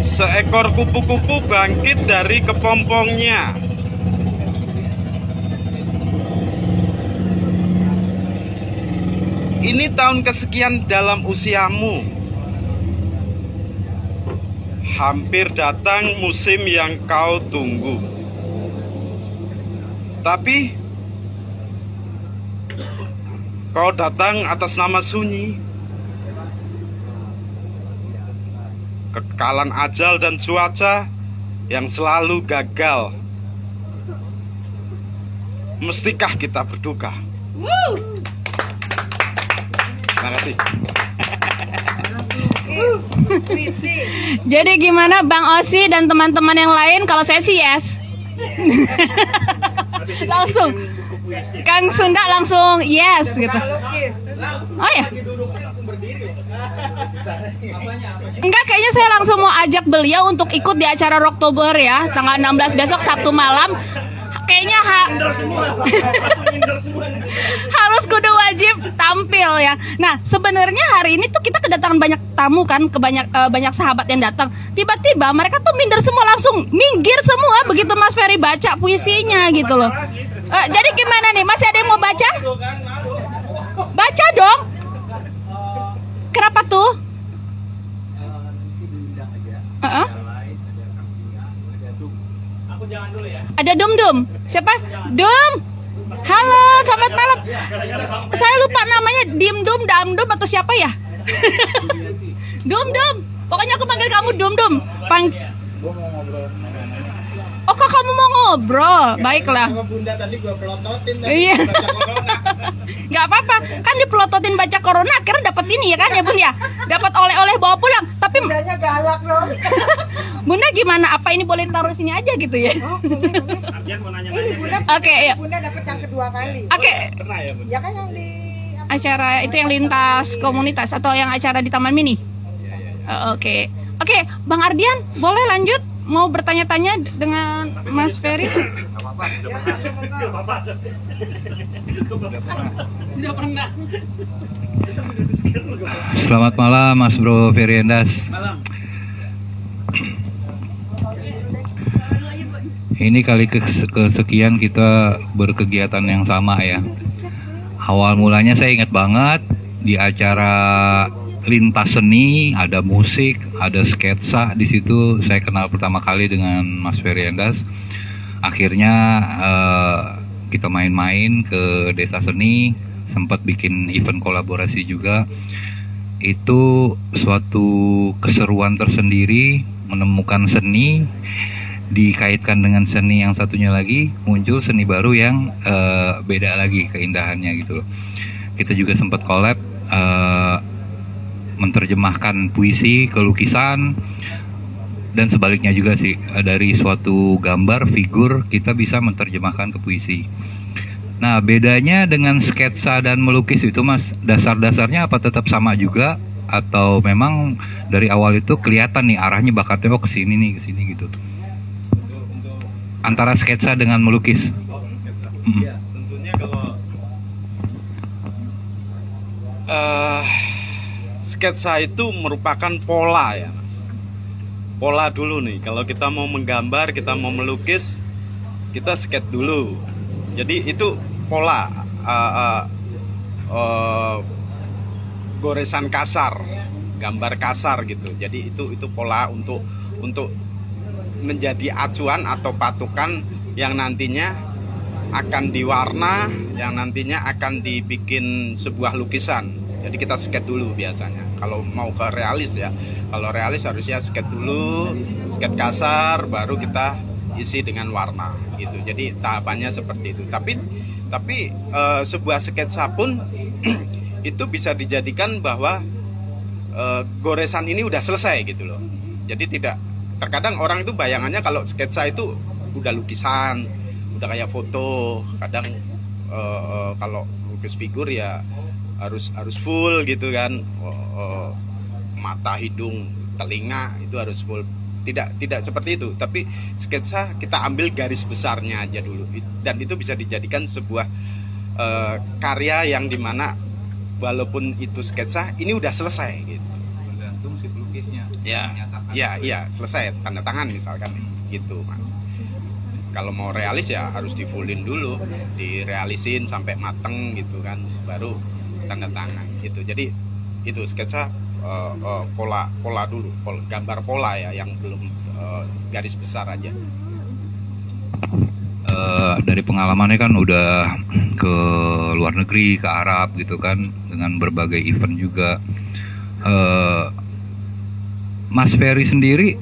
Seekor kupu-kupu bangkit dari kepompongnya. Ini tahun kesekian dalam usiamu. Hampir datang musim yang kau tunggu. Tapi kau datang atas nama sunyi. Kekekalan ajal dan cuaca yang selalu gagal. Mestikah kita berduka? Terima kasih. Jadi gimana Bang Osi dan teman-teman yang lain? Kalau saya sih yes. Langsung Kang Sunda langsung yes gitu. Oh ya. Enggak, kayaknya saya langsung mau ajak beliau untuk ikut di acara Rocktober ya, tanggal 16 besok Sabtu malam. Kayaknya harus kudu wajib tampil ya. Nah, sebenarnya hari ini tuh kita kedatangan banyak tamu kan, banyak sahabat yang datang. Tiba-tiba mereka tuh minder semua, langsung minggir semua begitu Mas Ferry baca puisinya gitu loh. Jadi gimana nih? Masih ada yang mau baca? Baca dong. Kenapa tuh? Ada Dum. Siapa? Dum. Halo, selamat malam. Saya lupa namanya, Dum atau siapa ya? Dum. Pokoknya aku panggil kamu Dum. Oh, kok kamu mau ngobrol? Baiklah. Bunda tadi gua pelototin. Iya. Nggak apa-apa, kan dipelototin baca Corona, akhirnya dapat ini ya kan ya Bun ya? Dapat oleh-oleh bawa pulang. Tapi Bundanya galak dong. Bunda gimana? Apa ini boleh taruh sini aja gitu ya? Oh, boleh. Ini Bunda. Oke, ya. Bunda dapat yang kedua kali. Oke. Pernah ya, Bunda? Ya kan yang di Acara itu yang lintas komunitas atau yang acara di Taman Mini? Oke, Bang Ardian, boleh lanjut? Mau bertanya-tanya dengan Mas Ferry? Udah pernah. Selamat malam Mas Bro Ferry Endas. Ini kali kesekian kita berkegiatan yang sama ya. Awal mulanya saya ingat banget di acara lintas seni, ada musik, ada sketsa. Di situ saya kenal pertama kali dengan Mas Ferry Endas. Akhirnya kita main-main ke desa seni, sempat bikin event kolaborasi juga. Itu suatu keseruan tersendiri, menemukan seni dikaitkan dengan seni yang satunya lagi, muncul seni baru yang beda lagi keindahannya gitu loh. Kita juga sempat collab, menerjemahkan puisi ke lukisan, dan sebaliknya juga sih, dari suatu gambar figur kita bisa menerjemahkan ke puisi. Nah, bedanya dengan sketsa dan melukis itu Mas, dasar-dasarnya apa tetap sama juga, atau memang dari awal itu kelihatan nih arahnya bakatnya ke sini nih, ke sini gitu? Antara sketsa dengan melukis. Ya, tentunya kalau sketsa itu merupakan pola ya Mas. Pola dulu nih, kalau kita mau menggambar, kita mau melukis, kita sketsa dulu. Jadi itu pola, goresan kasar, gambar kasar gitu. Jadi itu pola untuk menjadi acuan atau patokan yang nantinya akan diwarna, yang nantinya akan dibikin sebuah lukisan. Jadi kita sketsa dulu biasanya. Kalau mau ke realis ya, kalau realis harusnya sketsa dulu, sketsa kasar, baru kita isi dengan warna gitu. Jadi tahapannya seperti itu. Tapi sebuah sketsa pun itu bisa dijadikan bahwa goresan ini udah selesai gitu loh. Jadi tidak, terkadang orang itu bayangannya kalau sketsa itu udah lukisan, udah kayak foto. Kadang kalau lukis figur ya harus full gitu kan, mata, hidung, telinga itu harus full. Tidak seperti itu, tapi sketsa kita ambil garis besarnya aja dulu, dan itu bisa dijadikan sebuah karya yang dimana walaupun itu sketsa ini udah selesai gitu. Tergantung si pelukisnya. Ya, selesai, tanda tangan misalkan gitu Mas. Kalau mau realis ya harus di-fullin dulu, direalisin sampai mateng gitu kan, baru tanda tangan gitu. Jadi itu sketsa pola dulu, gambar pola ya, yang belum garis besar aja. Dari pengalamannya kan udah ke luar negeri, ke Arab gitu kan, dengan berbagai event juga. Mas Ferry sendiri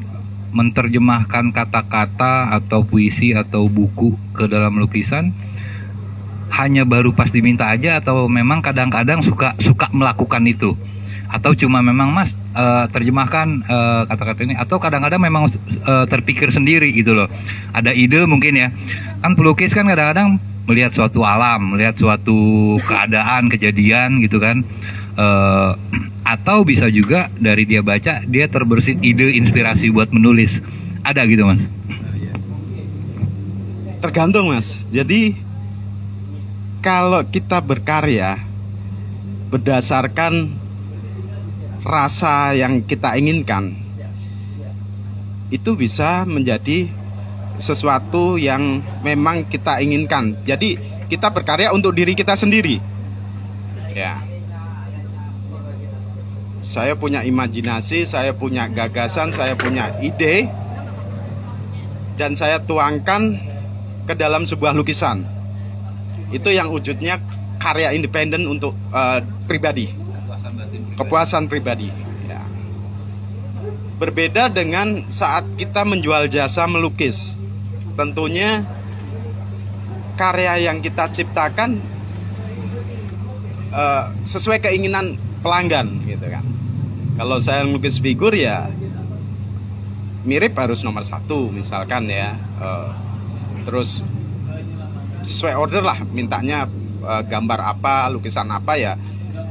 menerjemahkan kata-kata atau puisi atau buku ke dalam lukisan hanya baru pas diminta aja, atau memang kadang-kadang suka melakukan itu, atau cuma memang Mas terjemahkan kata-kata ini, atau kadang-kadang memang terpikir sendiri gitu loh, ada ide mungkin ya, kan pelukis kan kadang-kadang melihat suatu alam, melihat suatu keadaan, kejadian gitu kan, atau bisa juga dari dia baca dia terbersit ide, inspirasi buat menulis, ada gitu Mas? Tergantung Mas, jadi kalau kita berkarya berdasarkan rasa yang kita inginkan, itu bisa menjadi sesuatu yang memang kita inginkan. Jadi kita berkarya untuk diri kita sendiri. Ya. Saya punya imajinasi, saya punya gagasan, saya punya ide, dan saya tuangkan ke dalam sebuah lukisan. Itu yang wujudnya karya independen untuk pribadi. Kepuasan pribadi ya. Berbeda dengan saat kita menjual jasa melukis. Tentunya karya yang kita ciptakan sesuai keinginan pelanggan gitu kan. Kalau saya melukis figur ya mirip harus nomor 1 misalkan ya, terus sesuai order lah, mintanya gambar apa, lukisan apa ya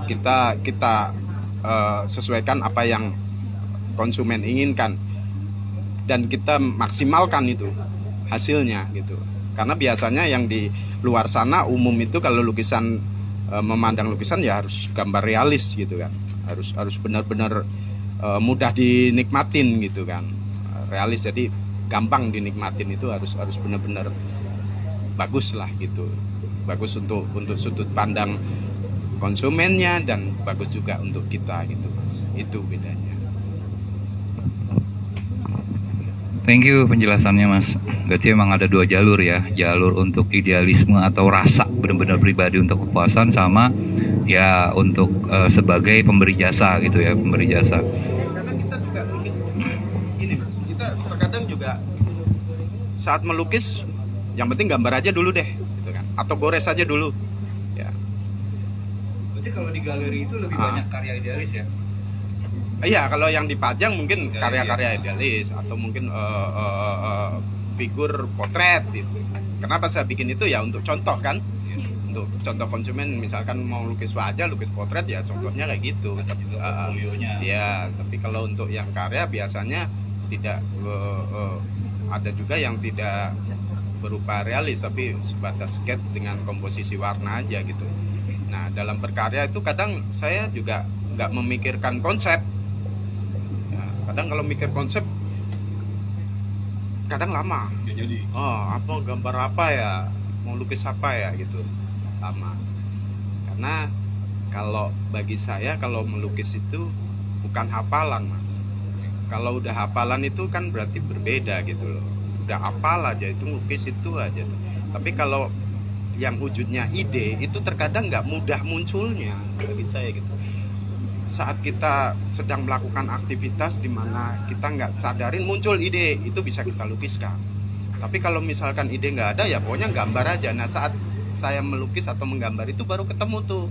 kita sesuaikan apa yang konsumen inginkan, dan kita maksimalkan itu hasilnya gitu. Karena biasanya yang di luar sana umum itu kalau lukisan, memandang lukisan ya harus gambar realis gitu kan, harus benar-benar mudah dinikmatin gitu kan, realis, jadi gampang dinikmatin, itu harus benar-benar bagus lah gitu, bagus untuk sudut pandang konsumennya dan bagus juga untuk kita gitu Mas. Itu bedanya. Thank you penjelasannya Mas. Berarti emang ada 2 jalur ya, jalur untuk idealisme atau rasa benar-benar pribadi untuk kepuasan, sama ya untuk sebagai pemberi jasa gitu ya, pemberi jasa. Kadang kita juga melukis ini Mas, kita terkadang juga saat melukis yang penting gambar aja dulu deh gitu kan, atau gores aja dulu ya. Berarti kalau di galeri itu lebih banyak karya idealis ya? Iya, kalau yang dipajang mungkin karya-karya idealis, atau mungkin figur potret gitu. Kenapa saya bikin itu ya untuk contoh kan, untuk contoh konsumen, misalkan mau lukis wajah, lukis potret ya contohnya kayak gitu. Ya, tapi kalau untuk yang karya biasanya tidak, ada juga yang tidak berupa realis tapi sebatas sketch dengan komposisi warna aja gitu. Nah, dalam berkarya itu kadang saya juga nggak memikirkan konsep. Ya, kadang kalau mikir konsep kadang lama. Jadi. Apa gambar apa ya, mau lukis apa ya gitu, lama. Karena kalau bagi saya kalau melukis itu bukan hafalan Mas. Kalau udah hafalan itu kan berarti berbeda gitu loh. Udah hafal aja itu lukis itu aja. Tapi kalau yang wujudnya ide itu terkadang nggak mudah munculnya bagi saya gitu. Saat kita sedang melakukan aktivitas di mana kita nggak sadarin muncul ide, itu bisa kita lukiskan. Tapi kalau misalkan ide nggak ada ya pokoknya gambar aja. Nah, saat saya melukis atau menggambar itu baru ketemu tuh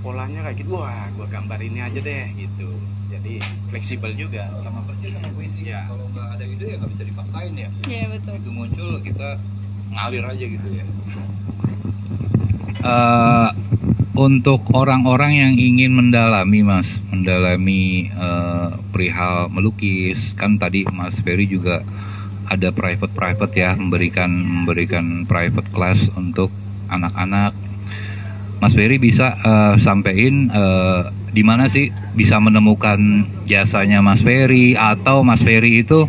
polanya kayak gitu. Wah, gua gambar ini aja deh gitu. Jadi fleksibel juga. Sama persis sama puisi. Ya. Kalau nggak ada ide ya nggak bisa dipaksain ya. Iya betul. Itu muncul kita ngalir aja gitu ya. Untuk orang-orang yang ingin mendalami perihal melukis, kan tadi Mas Ferry juga ada private ya, memberikan private class untuk anak-anak. Mas Ferry bisa sampein di mana sih bisa menemukan jasanya Mas Ferry, atau Mas Ferry itu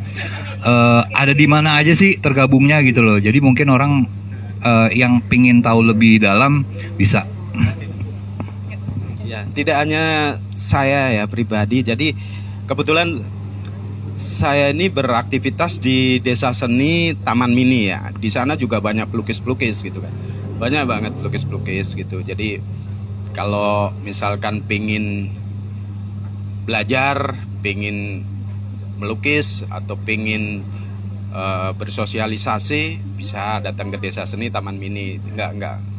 ada di mana aja sih tergabungnya gitu loh. Jadi mungkin orang yang pingin tahu lebih dalam bisa. Ya, tidak hanya saya ya pribadi. Jadi kebetulan saya ini beraktivitas di Desa Seni Taman Mini ya. Di sana juga banyak pelukis-pelukis gitu kan. Banyak banget pelukis-pelukis gitu. Jadi kalau misalkan pingin belajar, pingin melukis atau pingin bersosialisasi, bisa datang ke Desa Seni Taman Mini.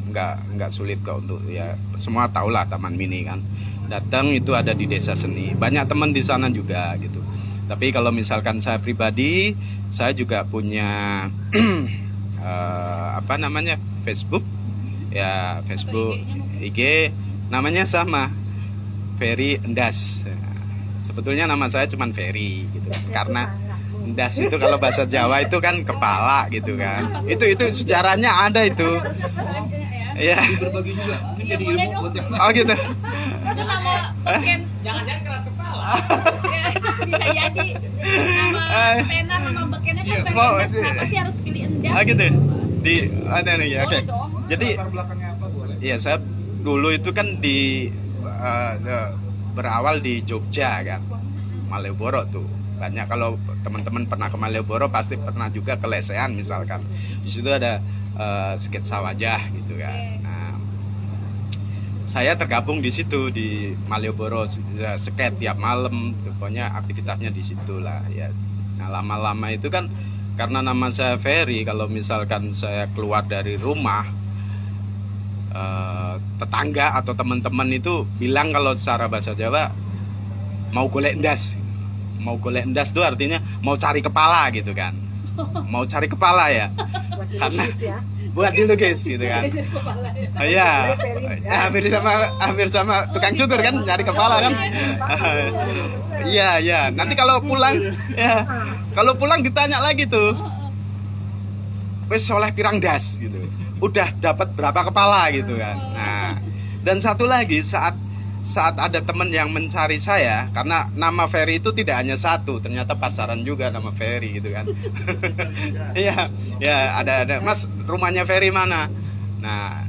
Enggak sulit kok untuk ya, semua tahulah Taman Mini kan. Datang itu ada di Desa Seni. Banyak teman di sana juga gitu. Tapi kalau misalkan saya pribadi, saya juga punya Facebook ya, Facebook, IG, namanya sama, Ferry Endas. Sebetulnya nama saya cuman Ferry gitu, karena Endas itu kalau bahasa Jawa itu kan kepala gitu kan. Itu sejarahnya ada itu. Iya. Berbagi juga, mungkin jadi ilmu buat yang Oh gitu. Itu nama beken. Jangan-jangan keras kepala. Bisa jadi. Nama pena, nama bekennya kan pengen kenapa sih harus pilih Endas? Ah gitu. Di ada nih ya, oke. Jadi Latar belakangnya apa boleh? iya, saya dulu itu kan berawal di Jogja kan, Malioboro tuh. Banyak kalau teman-teman pernah ke Malioboro pasti pernah juga ke Lesehan misalkan. Di situ ada sketsa wajah gitu kan. Nah, saya tergabung di situ di Malioboro, sket tiap malam, pokoknya aktivitasnya di situ lah ya. Nah, lama-lama itu kan karena nama saya Ferry, kalau misalkan saya keluar dari rumah, tetangga atau teman-teman itu bilang kalau secara bahasa Jawa mau golek endas. Mau golek endas itu artinya mau cari kepala gitu kan. Mau cari kepala ya. Karena buat dilukis gitu kan. Iya. Hampir sama tukang cukur kan, nyari kepala kan. Iya. Nanti kalau pulang ya, kalau pulang ditanya lagi tuh, wes soleh pirang das gitu. Udah dapat berapa kepala gitu kan. Nah, dan satu lagi saat ada teman yang mencari saya, karena nama Ferry itu tidak hanya satu, ternyata pasaran juga nama Ferry gitu kan. Iya, ya ada. Mas, rumahnya Ferry mana? Nah,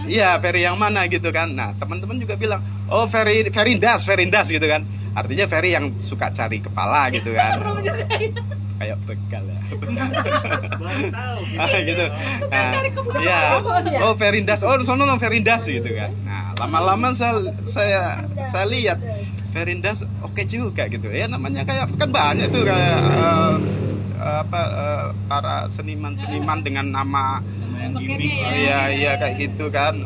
iya Ferry yang mana gitu kan. Nah, teman-teman juga bilang, oh Ferry Das gitu kan. Artinya Ferry yang suka cari kepala gitu kan. Kayak begal ya. Gitu. Nah, ya. Oh Ferry Das, oh sono Ferry Das gitu kan. Nah, lama-lama saya lihat Ferry Das oke juga gitu ya, namanya kayak kan banyak tuh kayak para seniman dengan nama yang gimmick. iya kayak gitu kan.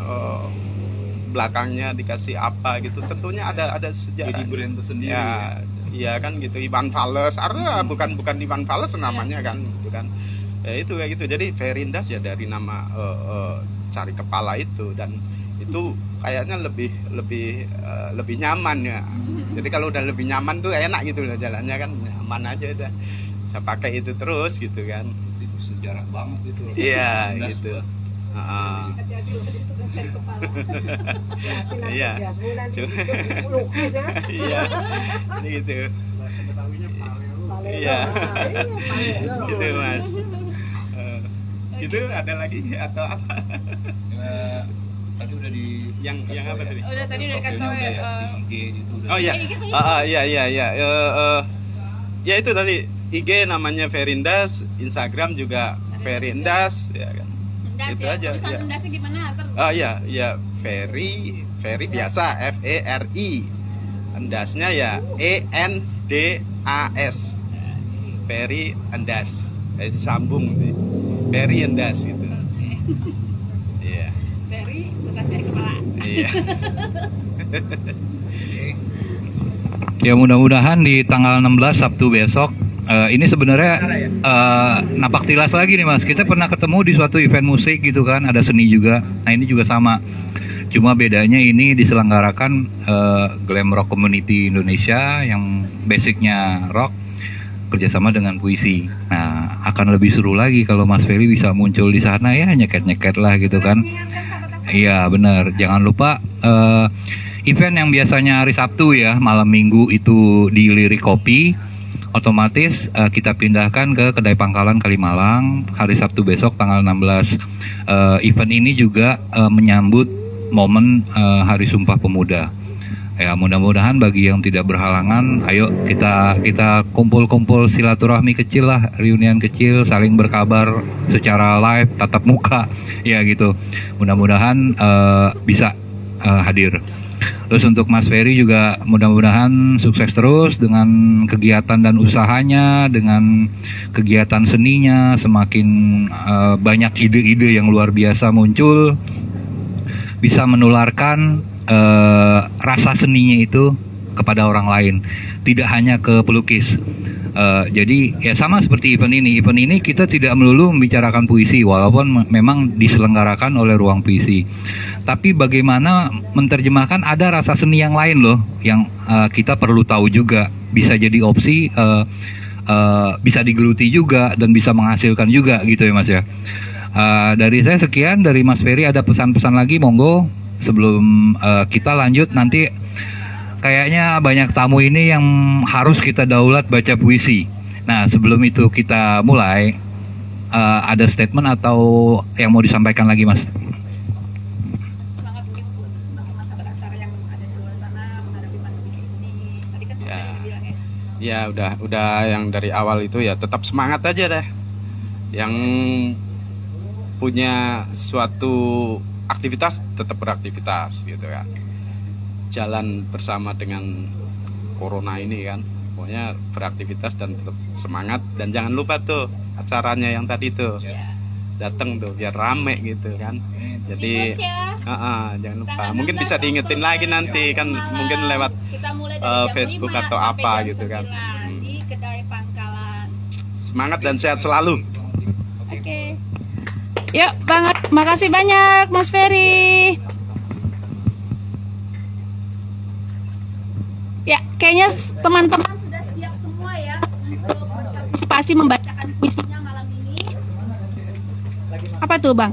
Belakangnya dikasih apa gitu, tentunya ada sejarah. Jadi brand tersendiri. Ya, iya kan gitu, Iwan Fals, artinya bukan Iwan Fals namanya kan gitu kan. Ya itu kayak gitu. Jadi Ferry Das ya dari nama cari kepala itu, dan itu kayaknya lebih nyaman ya. Jadi kalau udah lebih nyaman tuh enak gitu loh jalannya kan, nyaman aja udah. Saya pakai itu terus gitu kan. Itu sejarah banget itu. Iya gitu. Iya. Iya. Gitu. Iya. Gitu Mas. Itu ada lagi atau apa? Tadi udah di yang apa tadi? Udah tadi udah kasih tahu ya. IG itu udah. Oh iya. Iya. Ya itu tadi IG namanya Ferry Das, Instagram juga Ferry Das ya kan. Endas Itu ya. aja, Tulisan ya. endasnya gimana? Iya Ferry biasa FERI. Endasnya ya ENDAS. Ferry Endas. Disambung nih. Ferry Endas gitu. Iya. Ferry bukan dari kepala. Iya. Ya mudah-mudahan di tanggal 16 Sabtu besok ini sebenarnya napak tilas lagi nih Mas. Kita pernah ketemu di suatu event musik gitu kan, ada seni juga. Nah ini juga sama. Cuma bedanya ini diselenggarakan Glam Rock Community Indonesia yang basicnya rock kerjasama dengan puisi. Nah akan lebih seru lagi kalau Mas Ferry bisa muncul di sana ya, nyeket-nyeket lah gitu kan. Iya benar. Jangan lupa event yang biasanya hari Sabtu ya, malam Minggu itu di Lirik Kopi, otomatis kita pindahkan ke Kedai Pangkalan Kalimalang hari Sabtu besok tanggal 16. Event ini juga menyambut momen Hari Sumpah Pemuda. Ya mudah-mudahan bagi yang tidak berhalangan, ayo kita kumpul-kumpul silaturahmi kecil lah, reunian kecil, saling berkabar secara live, tatap muka, ya gitu. Mudah-mudahan bisa hadir. Terus untuk Mas Ferry juga mudah-mudahan sukses terus dengan kegiatan dan usahanya, dengan kegiatan seninya, semakin banyak ide-ide yang luar biasa muncul, bisa menularkan rasa seninya itu kepada orang lain, tidak hanya ke pelukis. Jadi ya sama seperti event ini. Event ini kita tidak melulu membicarakan puisi, walaupun memang diselenggarakan oleh Ruang Puisi. Tapi bagaimana menerjemahkan ada rasa seni yang lain loh, yang kita perlu tahu juga. Bisa jadi opsi, bisa digeluti juga dan bisa menghasilkan juga gitu ya Mas ya. Dari saya sekian, dari Mas Ferry ada pesan-pesan lagi monggo sebelum kita lanjut. Nanti kayaknya banyak tamu ini yang harus kita daulat baca puisi. Nah sebelum itu kita mulai, ada statement atau yang mau disampaikan lagi Mas? Semangat mungkin bagi masyarakat aksara yang ada di luar sana menghadapi pandemi ini. Tadi kan Ya. bilang ya. Ya udah yang dari awal itu ya tetap semangat aja deh. Yang punya suatu aktivitas tetap beraktivitas gitu kan. Jalan bersama dengan corona ini kan. Pokoknya beraktivitas dan tetap semangat, dan jangan lupa tuh acaranya yang tadi tuh. Datang tuh biar rame gitu kan. Jadi jangan lupa. Tanggal Mungkin 16 bisa diingetin Oktober, lagi nanti kan, malam. mungkin lewat Kita mulai dari jam Facebook 5 atau sampai apa jam gitu kan. 9 di Kedai Pangkalan. Semangat dan sehat selalu. Oke. Yuk, banget. Makasih banyak Mas Ferry. Ya, kayaknya teman-teman sudah siap semua ya untuk berpartisipasi membacakan puisinya malam ini. Apa tuh, Bang?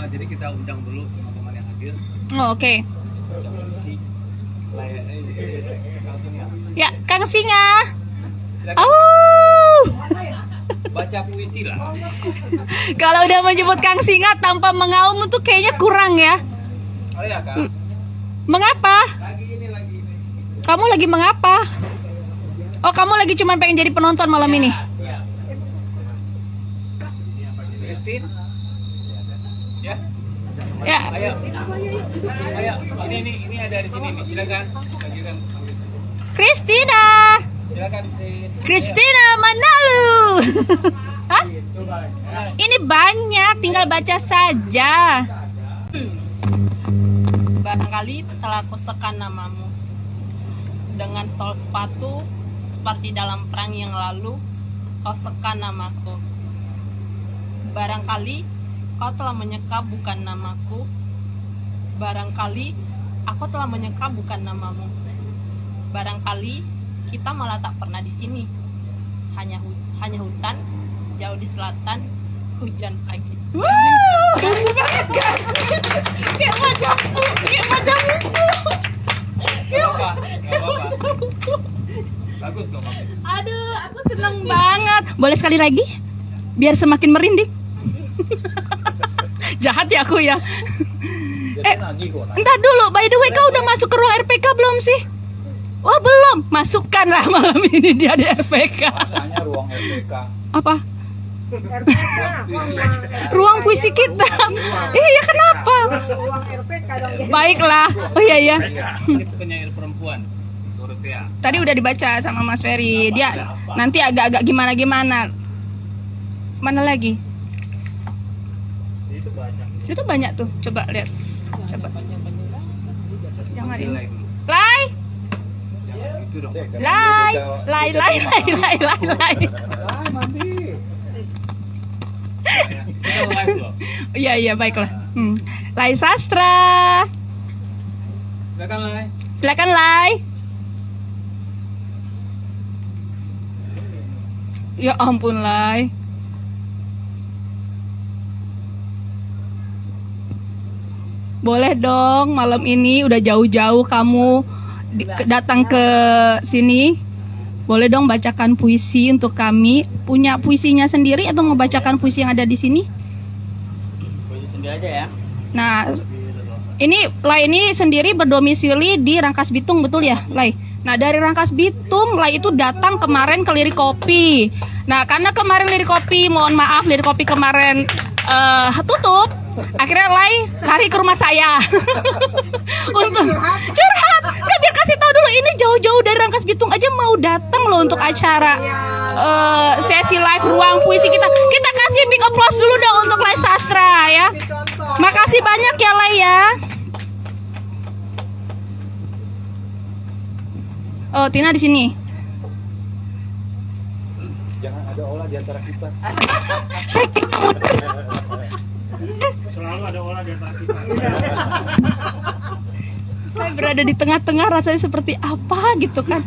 Jadi kita undang dulu teman-teman yang hadir. Oh, oke. Langsung ya. Ya, Kang Singa. Silakan Oh. baca puisi lah. Kalau udah menyebut Kang Singa tanpa mengaum tuh kayaknya kurang ya. Oh ya Kak. Mengapa? Lagi ini. Kamu lagi mengapa? Oh, kamu lagi cuma pengen jadi penonton malam ini? Ya. Christine. Ya. Ya. Ayo. Ini ada di sini nih. Silakan. Silakan. Christina. Silakan. Christina Manalu. Hah? Ini banyak, tinggal baca saja. Barangkali telah kusekan namamu dengan sol sepatu, seperti dalam perang yang lalu kau sekan namaku. Barangkali kau telah menyeka bukan namaku. Barangkali aku telah menyeka bukan namamu. Barangkali kita malah tak pernah di sini. Hanya hutan jauh di selatan, hujan pagi. Kamu banget guys. Kayak macam Bagus kok. Aduh, aku seneng banget. Boleh sekali lagi? Biar semakin merinding. Jahat ya aku ya. Entar dulu, by the way kau udah masuk ke ruang RPK belum sih? Wah belum, masukkanlah malam ini dia di RPK. Hanya ruang RPK. Apa? Ruang puisi kita. Iya kenapa? Baiklah. Oh iya ya. Ini penyair perempuan. Dorothea. Tadi udah dibaca sama Mas Ferry. Dia nanti agak-agak gimana-gimana. Mana lagi? Itu banyak tuh. Coba lihat. Coba. Jangan ini. Play. Itu Lai. Iya, baiklah. Lai Sastra. Silakan Lai. Ya ampun Lai. Boleh dong, malam ini udah jauh-jauh kamu datang ke sini. Boleh dong bacakan puisi untuk kami. Punya puisinya sendiri atau mau bacakan puisi yang ada di sini? Puisi sendiri aja ya. Nah, ini Lai ini sendiri berdomisili di Rangkas Bitung, betul ya, Lai? Nah, dari Rangkas Bitung, Lai itu datang kemarin ke Lirik Kopi. Nah, karena kemarin Lirik Kopi, mohon maaf, Lirik Kopi kemarin tutup. Akhirnya Lai lari ke rumah saya untuk curhat. Nggak, biar kasih tahu dulu, ini jauh-jauh dari Rangkas Bitung aja mau datang loh untuk acara sesi live ruang puisi kita. Kita kasih big applause dulu dong untuk Lai Sastra ya. Makasih banyak ya Lai ya. Oh, Tina di sini. Jangan ada olah di antara kita. Selalu ada olah di antara kita. Saya berada di tengah-tengah, rasanya seperti apa gitu kan.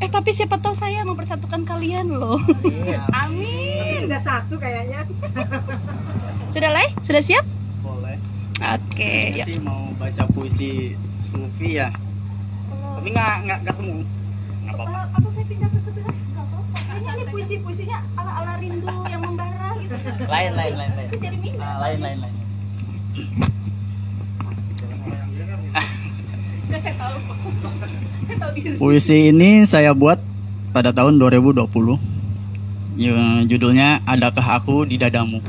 Tapi siapa tahu saya mempersatukan kalian loh. Amin. Sudah satu kayaknya. Sudah Lai? Sudah siap? Boleh. Oke. Saya sih mau baca puisi Sufi ya. Tapi nggak ketemu. Nggak apa-apa. Atau saya pindah ke sebelah? Nggak apa-apa. Ini puisi-puisinya ala-ala rindu yang membara gitu. Lain. Jadi minta. Lain. Saya tahu. Saya tahu diri. Puisi ini saya buat pada tahun 2020. Judulnya Adakah Aku di Dadamu.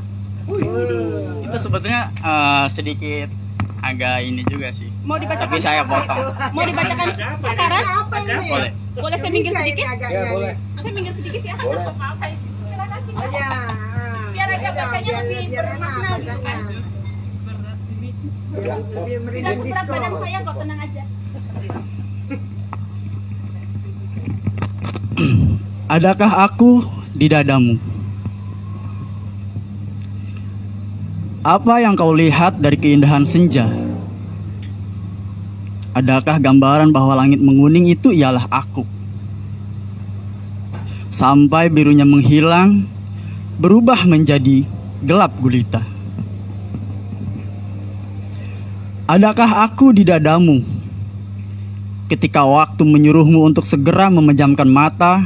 Itu sebetulnya sedikit agak ini juga sih. Mau dibacakan? Tapi saya potong. Mau dibacakan sekarang? Boleh. Boleh saya minggir sedikit? Ya boleh. Saya minggir sedikit ya. Boleh. Silakan. Oh ya. Biar agak bacanya lebih bermakna gitu kan. Lebih Tidak merinding seberat disco. badan saya kok, tenang aja. Adakah aku di dadamu? Apa yang kau lihat dari keindahan senja? Adakah gambaran bahwa langit menguning itu ialah aku? Sampai birunya menghilang, berubah menjadi gelap gulita. Adakah aku di dadamu? Ketika waktu menyuruhmu untuk segera memejamkan mata,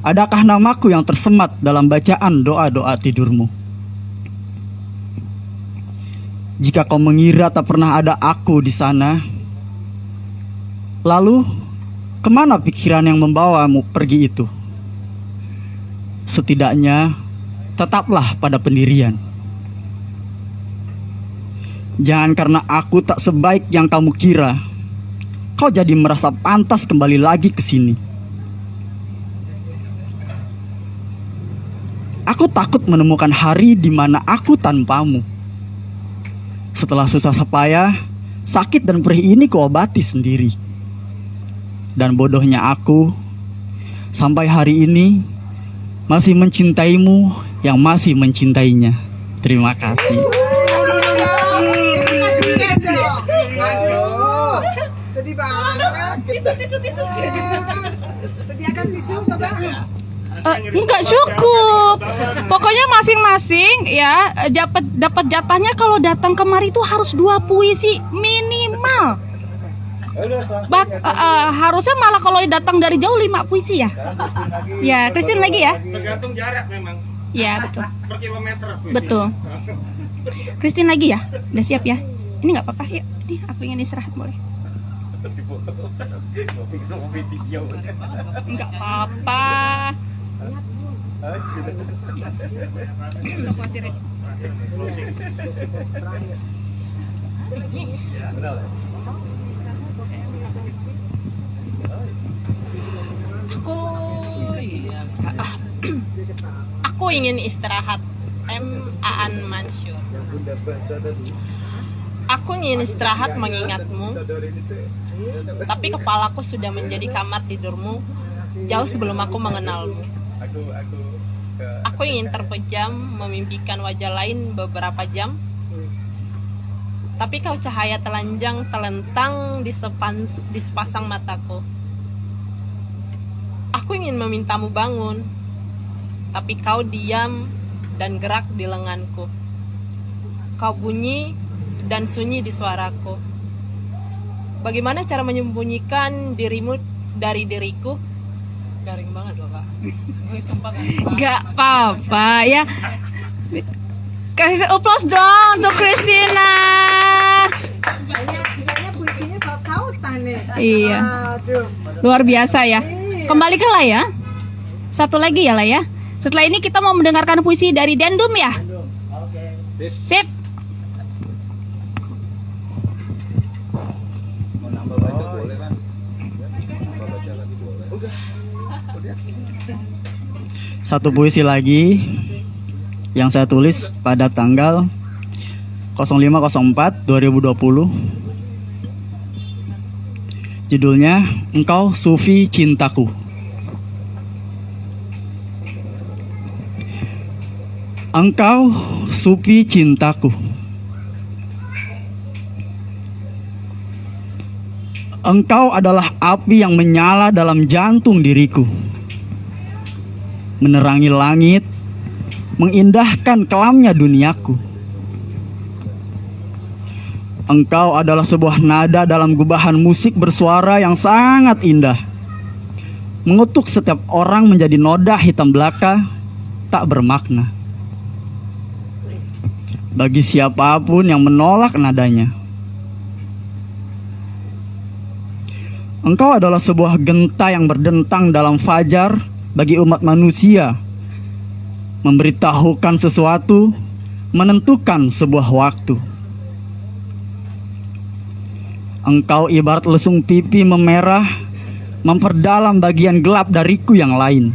adakah namaku yang tersemat dalam bacaan doa-doa tidurmu? Jika kau mengira tak pernah ada aku di sana, lalu kemana pikiran yang membawamu pergi itu? Setidaknya tetaplah pada pendirian. Jangan karena aku tak sebaik yang kamu kira, kau jadi merasa pantas kembali lagi ke sini. Aku takut menemukan hari di mana aku tanpamu. Setelah susah payah, sakit dan perih ini kuobati sendiri. Dan bodohnya aku, sampai hari ini masih mencintaimu yang masih mencintainya. Terima kasih. Aduh, sedih banget. Tisu. Sediakan tisu, Bapak. Enggak cukup. Pokoknya masing-masing ya dapat jatahnya kalau datang kemari itu harus 2 puisi minimal. Harusnya malah kalau datang dari jauh 5 puisi ya. Ya, Christine lagi ya. Tergantung jarak memang. Ya, betul. Per kilometer. Betul. Christine lagi ya. Udah siap ya? Ini nggak apa-apa, yuk. Nih, aku ingin istirahat, boleh? Nggak apa-apa. Nggak usah khawatirin. Aku ingin istirahat. Aan Mansur. Aku ingin istirahat mengingatmu. Tapi kepalaku sudah menjadi kamar tidurmu jauh sebelum aku mengenalmu. Aku ingin terpejam memimpikan wajah lain beberapa jam. Tapi kau cahaya telanjang telentang di sepasang mataku. Aku ingin memintamu bangun, tapi kau diam dan gerak di lenganku. Kau bunyi dan sunyi di suaraku. Bagaimana cara menyembunyikan dirimu dari diriku? Garing banget loh, Kak. Sumpah garing banget. Gak apa-apa ya. Kasih uplos dong untuk Christina. Kayaknya puisinya saut-sautan nih. Iya. Aduh. Luar biasa ya. Iya. Kembali ke Laya. Satu lagi ya Laya. Setelah ini kita mau mendengarkan puisi dari Dendum ya. Sip. Satu puisi lagi yang saya tulis pada tanggal 05/04/2020. Judulnya Engkau Sufi Cintaku. Engkau sufi cintaku. Engkau adalah api yang menyala dalam jantung diriku, menerangi langit, mengindahkan kelamnya duniaku. Engkau adalah sebuah nada dalam gubahan musik bersuara yang sangat indah, mengutuk setiap orang menjadi noda hitam belaka tak bermakna bagi siapapun yang menolak nadanya. Engkau adalah sebuah genta yang berdentang dalam fajar bagi umat manusia, memberitahukan sesuatu, menentukan sebuah waktu. Engkau ibarat lesung pipi memerah, memperdalam bagian gelap dariku yang lain.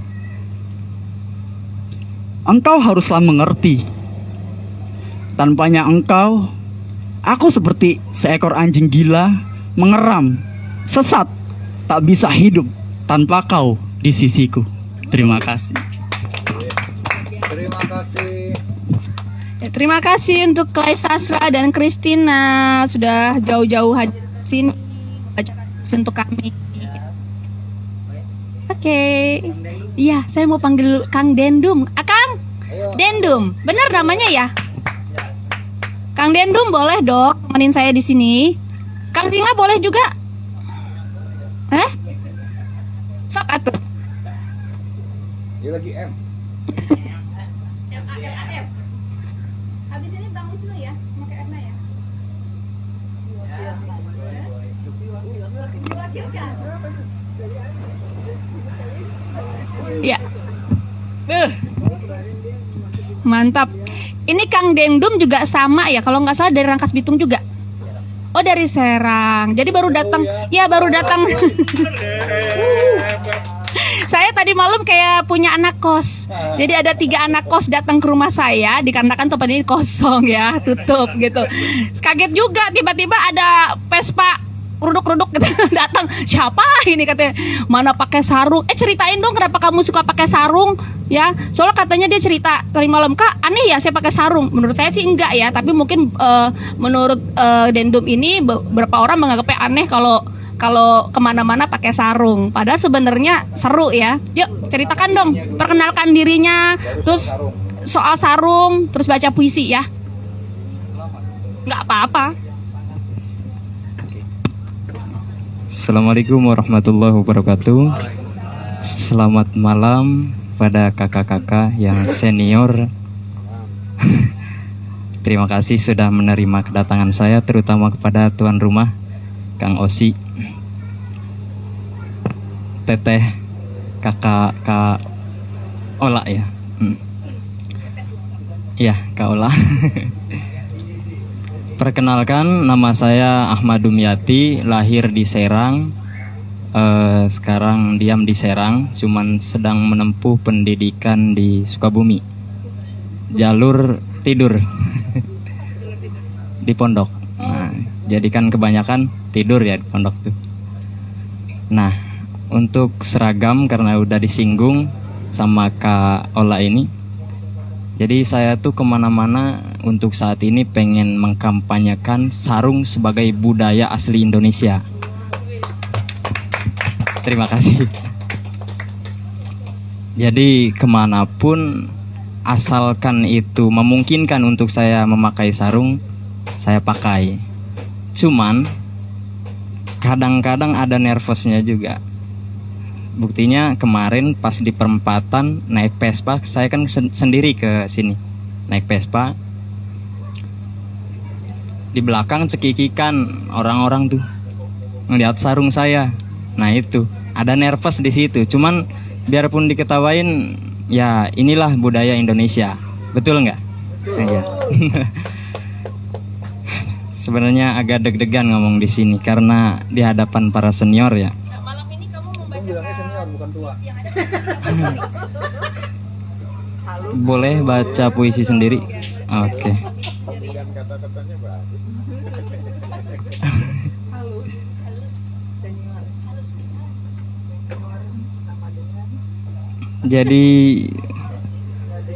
Engkau haruslah mengerti, tanpanya engkau, aku seperti seekor anjing gila, mengeram, sesat, tak bisa hidup tanpa kau di sisiku. Terima kasih. Terima kasih. Ya, terima kasih untuk Klay Sasra dan Christina sudah jauh-jauh hadir di sini baca untuk kami. Oke. Iya, saya mau panggil Kang Dendum. Kang Dendum, benar namanya ya? Kang Dendum boleh dong temenin saya di sini. Kang Singa boleh juga? Sok atuh. Dia lagi M. Habis ini Bang Wisnu ya, pakai Erna ya. Ya. Mantap. Ini Kang Dendum juga sama ya, kalau nggak salah dari Rangkas Bitung juga. Oh, dari Serang. Jadi baru datang. Ya, baru datang. Saya tadi malam kayak punya anak kos. Jadi ada 3 anak kos datang ke rumah saya, dikarenakan tempat ini kosong ya, tutup gitu. Kaget juga tiba-tiba ada Vespa ruduk-ruduk gitu datang. Siapa ini katanya? Mana pakai sarung? Ceritain dong kenapa kamu suka pakai sarung ya? Soalnya katanya dia cerita tadi malam, Kak, aneh ya saya pakai sarung. Menurut saya sih enggak ya, tapi mungkin menurut Dendum ini beberapa orang menganggapnya aneh kalau kemana-mana pakai sarung. Padahal sebenarnya seru ya. Yuk ceritakan dong, perkenalkan dirinya, terus soal sarung, terus baca puisi ya. Nggak apa-apa. Assalamualaikum warahmatullahi wabarakatuh. Selamat malam pada kakak-kakak yang senior. Terima kasih sudah menerima kedatangan saya, terutama kepada tuan rumah Kang Osi, Teteh, Kak Ola ya. Iya, Kak Ola. Perkenalkan, nama saya Ahmad Dumyati, lahir di Serang, sekarang diam di Serang, cuman sedang menempuh pendidikan di Sukabumi, jalur tidur di pondok. Nah, jadi kan kebanyakan tidur ya di pondok tuh. Nah, untuk seragam karena udah disinggung sama Kak Ola ini, jadi saya tuh kemana-mana untuk saat ini pengen mengkampanyekan sarung sebagai budaya asli Indonesia. Terima kasih. Jadi kemanapun, asalkan itu memungkinkan untuk saya memakai sarung, saya pakai. Cuman kadang-kadang ada nervousnya juga. Buktinya kemarin pas di perempatan naik Vespa, saya kan sendiri ke sini naik Vespa. Di belakang cekikikan orang-orang tuh ngelihat sarung saya. Nah itu ada nervous di situ. Cuman biarpun diketawain, ya inilah budaya Indonesia. Betul nggak? Iya. Sebenarnya agak deg-degan ngomong di sini karena di hadapan para senior ya. Malam ini kamu membacakan senior bukan tua. yang ada di kamu. Boleh baca puisi sendiri? Oke. Kata-katanya bagus. Jadi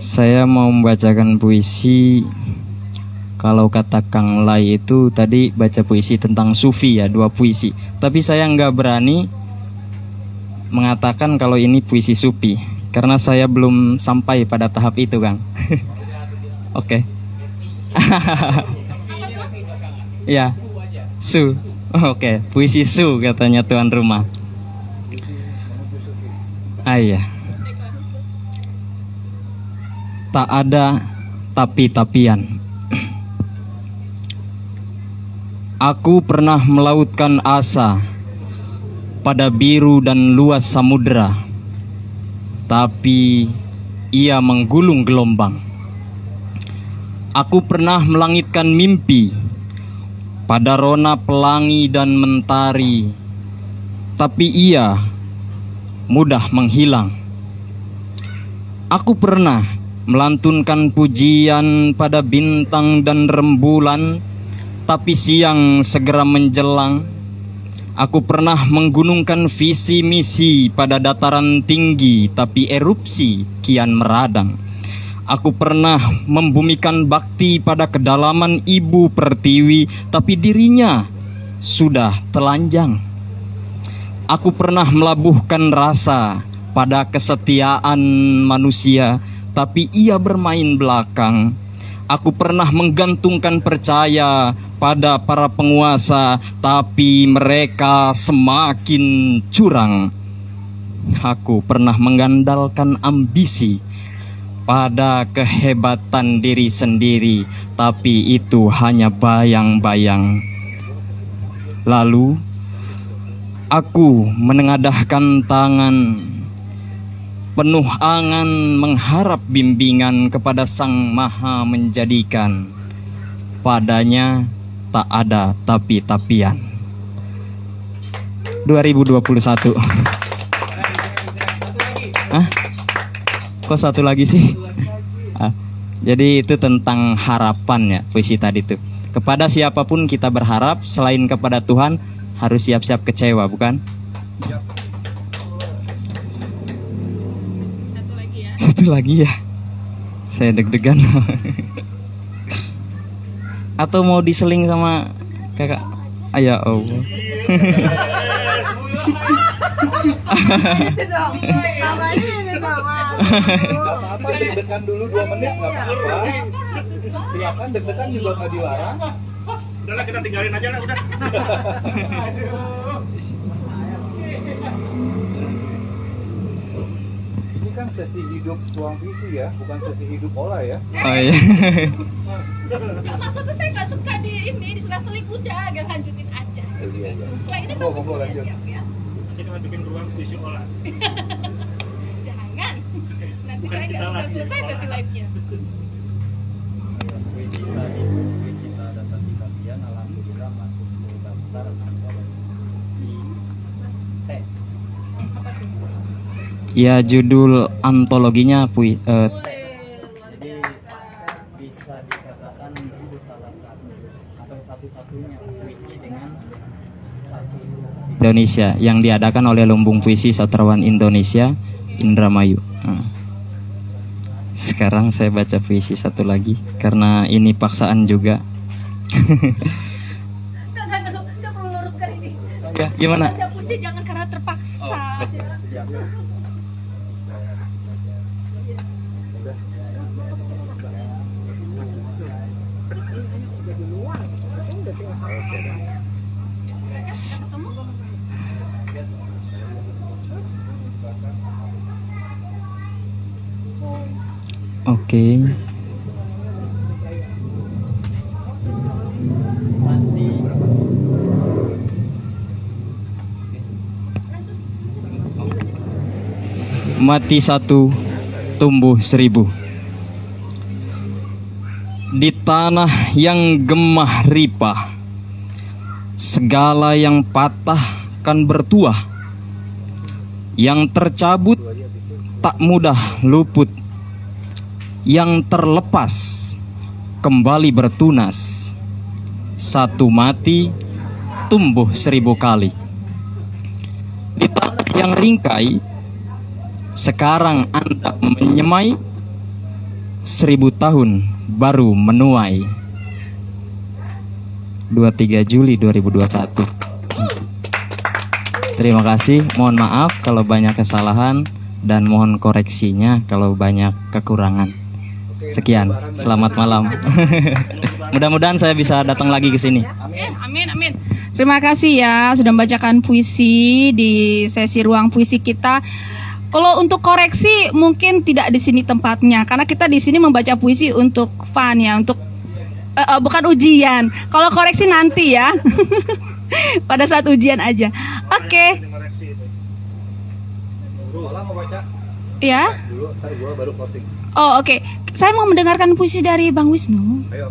saya mau membacakan puisi. Kalau kata Kang Lai itu tadi baca puisi tentang sufi ya, 2 puisi. Tapi saya nggak berani mengatakan kalau ini puisi sufi karena saya belum sampai pada tahap itu, Kang. Oke. Ya, su. Oke, puisi su katanya tuan rumah. Iya. Tak ada tapi-tapian. Aku pernah melautkan asa pada biru dan luas samudera, tapi ia menggulung gelombang. Aku pernah melangitkan mimpi pada rona pelangi dan mentari, tapi ia mudah menghilang. Aku pernah melantunkan pujian pada bintang dan rembulan, tapi siang segera menjelang. Aku pernah menggunungkan visi misi pada dataran tinggi, tapi erupsi kian meradang. Aku pernah membumikan bakti pada kedalaman ibu pertiwi, tapi dirinya sudah telanjang. Aku pernah melabuhkan rasa pada kesetiaan manusia, tapi ia bermain belakang. Aku pernah menggantungkan percaya pada para penguasa, tapi mereka semakin curang. Aku pernah mengandalkan ambisi pada kehebatan diri sendiri, tapi itu hanya bayang-bayang. Lalu aku menengadahkan tangan penuh angan mengharap bimbingan kepada Sang Maha Menjadikan. Padanya tak ada tapi-tapian. 2021. Hah? Kok satu lagi sih? Jadi itu tentang harapan ya, puisi tadi tuh. Kepada siapapun kita berharap selain kepada Tuhan, harus siap-siap kecewa, bukan? Satu lagi ya. Saya deg-degan. Atau mau diseling sama kakak? Ya Allah. Gak apa-apa, deg-degan dulu 2 menit, gak apa-apa. Silakan, deg-degan juga gak dilarang. Udahlah, kita tinggalin aja lah, udah. Ini kan sesi hidup tuang visi ya, bukan sesi hidup olah ya. Oh iya. Nggak, maksudnya saya nggak suka di ini diselang-seling, udah agak lanjutin aja. Iya. Setelah ini Monggo, bagus lanjut. ya, siap ya. Nanti kita bikin ruang puisi olah. Jangan. Nanti Bukan saya kita nggak lagi. selesai nanti live-nya. Puisi tadi, puisi tak ada tapi-tapian, alhamdulillah masuk ke daftar antologi T. Ya, judul antologinya Jadi bisa dikatakan itu salah satu atau satu-satunya puisi dengan satu Indonesia yang diadakan oleh Lumbung Puisi Sastrawan Indonesia Indramayu. Sekarang saya baca puisi satu lagi karena ini paksaan juga. Saya perlu luruskan ini. Ya, gimana? Baca puisi jangan karena terpaksa. Oke. Mati satu, tumbuh seribu. Di tanah yang gemah ripah, segala yang patah kan bertuah, yang tercabut tak mudah luput, yang terlepas kembali bertunas. Satu mati, tumbuh 1000 kali. Di tanah yang ringkai, sekarang Anda menyemai, 1000 tahun baru menuai. 23 Juli 2021. Terima kasih, mohon maaf kalau banyak kesalahan dan mohon koreksinya kalau banyak kekurangan. Sekian, selamat malam. Mudah-mudahan saya bisa datang lagi ke sini. Amin, amin. Terima kasih ya sudah membacakan puisi di sesi ruang puisi kita. Kalau untuk koreksi mungkin tidak di sini tempatnya karena kita di sini membaca puisi untuk fun ya, untuk bukan ujian. Kalau koreksi nanti ya. Pada saat ujian aja. Oke. Ya. Dulu, ntar gua baru voting. Oh, oke. Saya mau mendengarkan puisi dari Bang Wisnu. Ayo.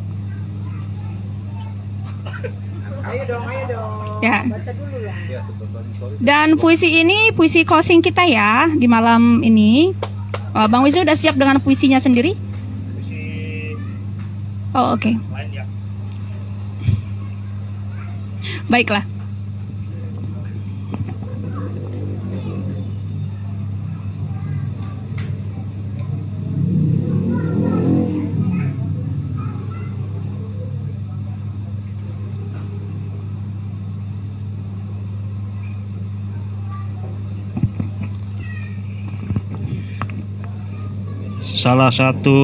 Ayo dong. Ya. Baca dulu lah. Ya, Dan puisi ini puisi closing kita ya di malam ini. Bang Wisnu udah siap dengan puisinya sendiri? Oh, oke. Baiklah. Salah satu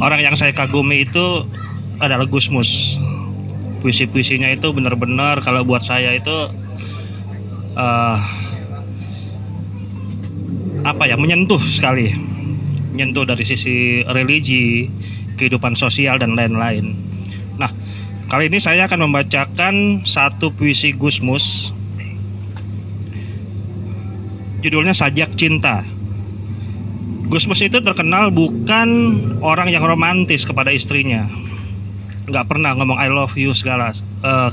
orang yang saya kagumi itu adalah Gusmus. Puisi-puisinya itu benar-benar kalau buat saya itu menyentuh sekali, menyentuh dari sisi religi, kehidupan sosial dan lain-lain. Nah, kali ini saya akan membacakan satu puisi Gusmus. Judulnya Sajak Cinta. Gusmus itu terkenal bukan orang yang romantis kepada istrinya, nggak pernah ngomong I love you segala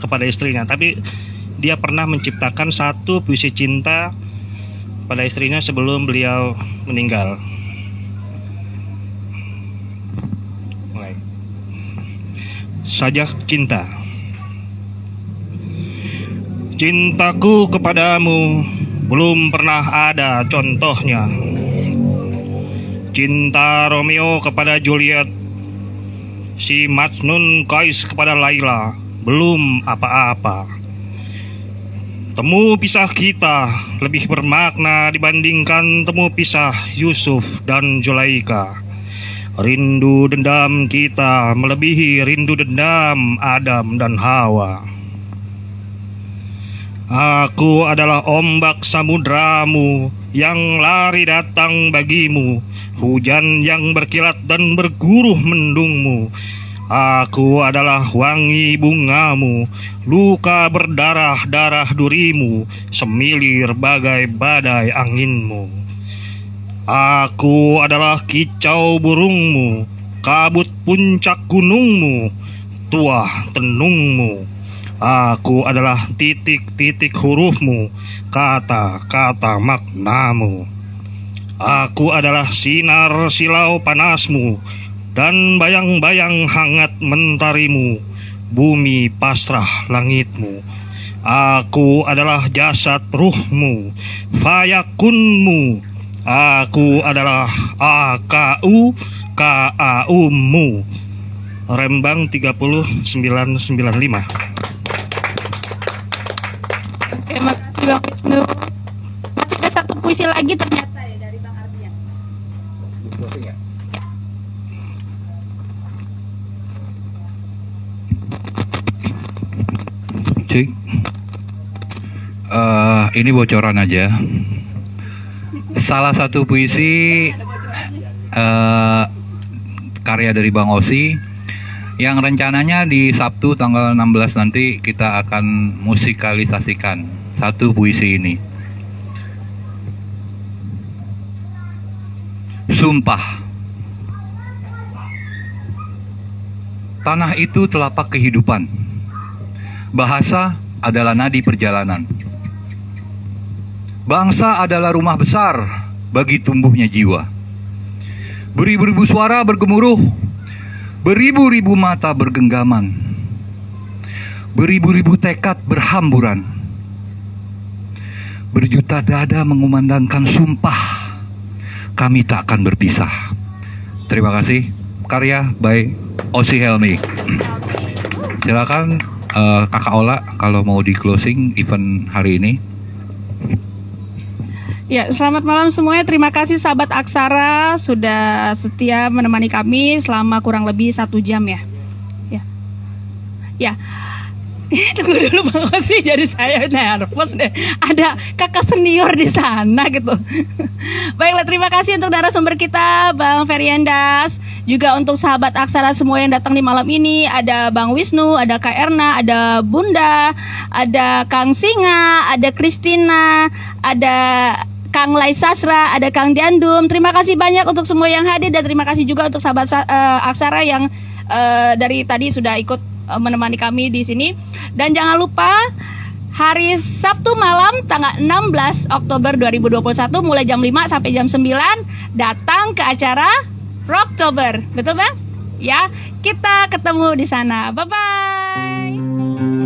kepada istrinya, tapi dia pernah menciptakan satu puisi cinta pada istrinya sebelum beliau meninggal. Mulai. Sajak Cinta. Cintaku kepadamu belum pernah ada contohnya. Cinta Romeo kepada Juliet, si Majnun Kais kepada Laila, belum apa-apa. Temu pisah kita lebih bermakna dibandingkan temu pisah Yusuf dan Zulaikha. Rindu dendam kita melebihi rindu dendam Adam dan Hawa. Aku adalah ombak samudramu yang lari datang bagimu, hujan yang berkilat dan berguruh mendungmu. Aku adalah wangi bungamu, luka berdarah-darah durimu, semilir bagai badai anginmu. Aku adalah kicau burungmu, kabut puncak gunungmu, tuah tenungmu. Aku adalah titik-titik hurufmu, kata-kata maknamu. Aku adalah sinar silau panasmu dan bayang-bayang hangat mentarimu, bumi pasrah langitmu. Aku adalah jasad ruhmu, fayakunmu. Aku adalah AKU KAU-mu. Rembang 30995. Oke, makasih Bang Wisnu. Masih ada satu puisi lagi ternyata ya dari Bang Ardian. Cik, ini bocoran aja. Salah satu puisi karya dari Bang Osi yang rencananya di Sabtu tanggal 16 nanti kita akan musikalisasikan satu puisi ini. Sumpah. Tanah itu telapak kehidupan. Bahasa adalah nadi perjalanan. Bangsa adalah rumah besar bagi tumbuhnya jiwa. Beribu-ribu suara bergemuruh, beribu-ribu mata bergenggaman, beribu-ribu tekad berhamburan, berjuta dada mengumandangkan sumpah, kami tak akan berpisah. Terima kasih. Karya by Osi Helmi. Silakan Kakak Ola kalau mau di closing event hari ini. Ya, selamat malam semuanya. Terima kasih sahabat Aksara sudah setia menemani kami selama kurang lebih 1 jam ya. Ya. Tunggu dulu Bang Osi, jadi saya nervous deh. Ada kakak senior di sana gitu. Baiklah, terima kasih untuk narasumber kita Bang Feriandas. Juga untuk sahabat Aksara semua yang datang di malam ini. Ada Bang Wisnu, ada Kak Erna, ada Bunda, ada Kang Singa, ada Kristina, ada Kang Lai Sasra, ada Kang Diandum. Terima kasih banyak untuk semua yang hadir dan terima kasih juga untuk sahabat Aksara yang dari tadi sudah ikut menemani kami di sini. Dan jangan lupa hari Sabtu malam tanggal 16 Oktober 2021 mulai jam 5 sampai jam 9 datang ke acara Rocktober. Betul Bang? Ya, kita ketemu di sana. Bye bye.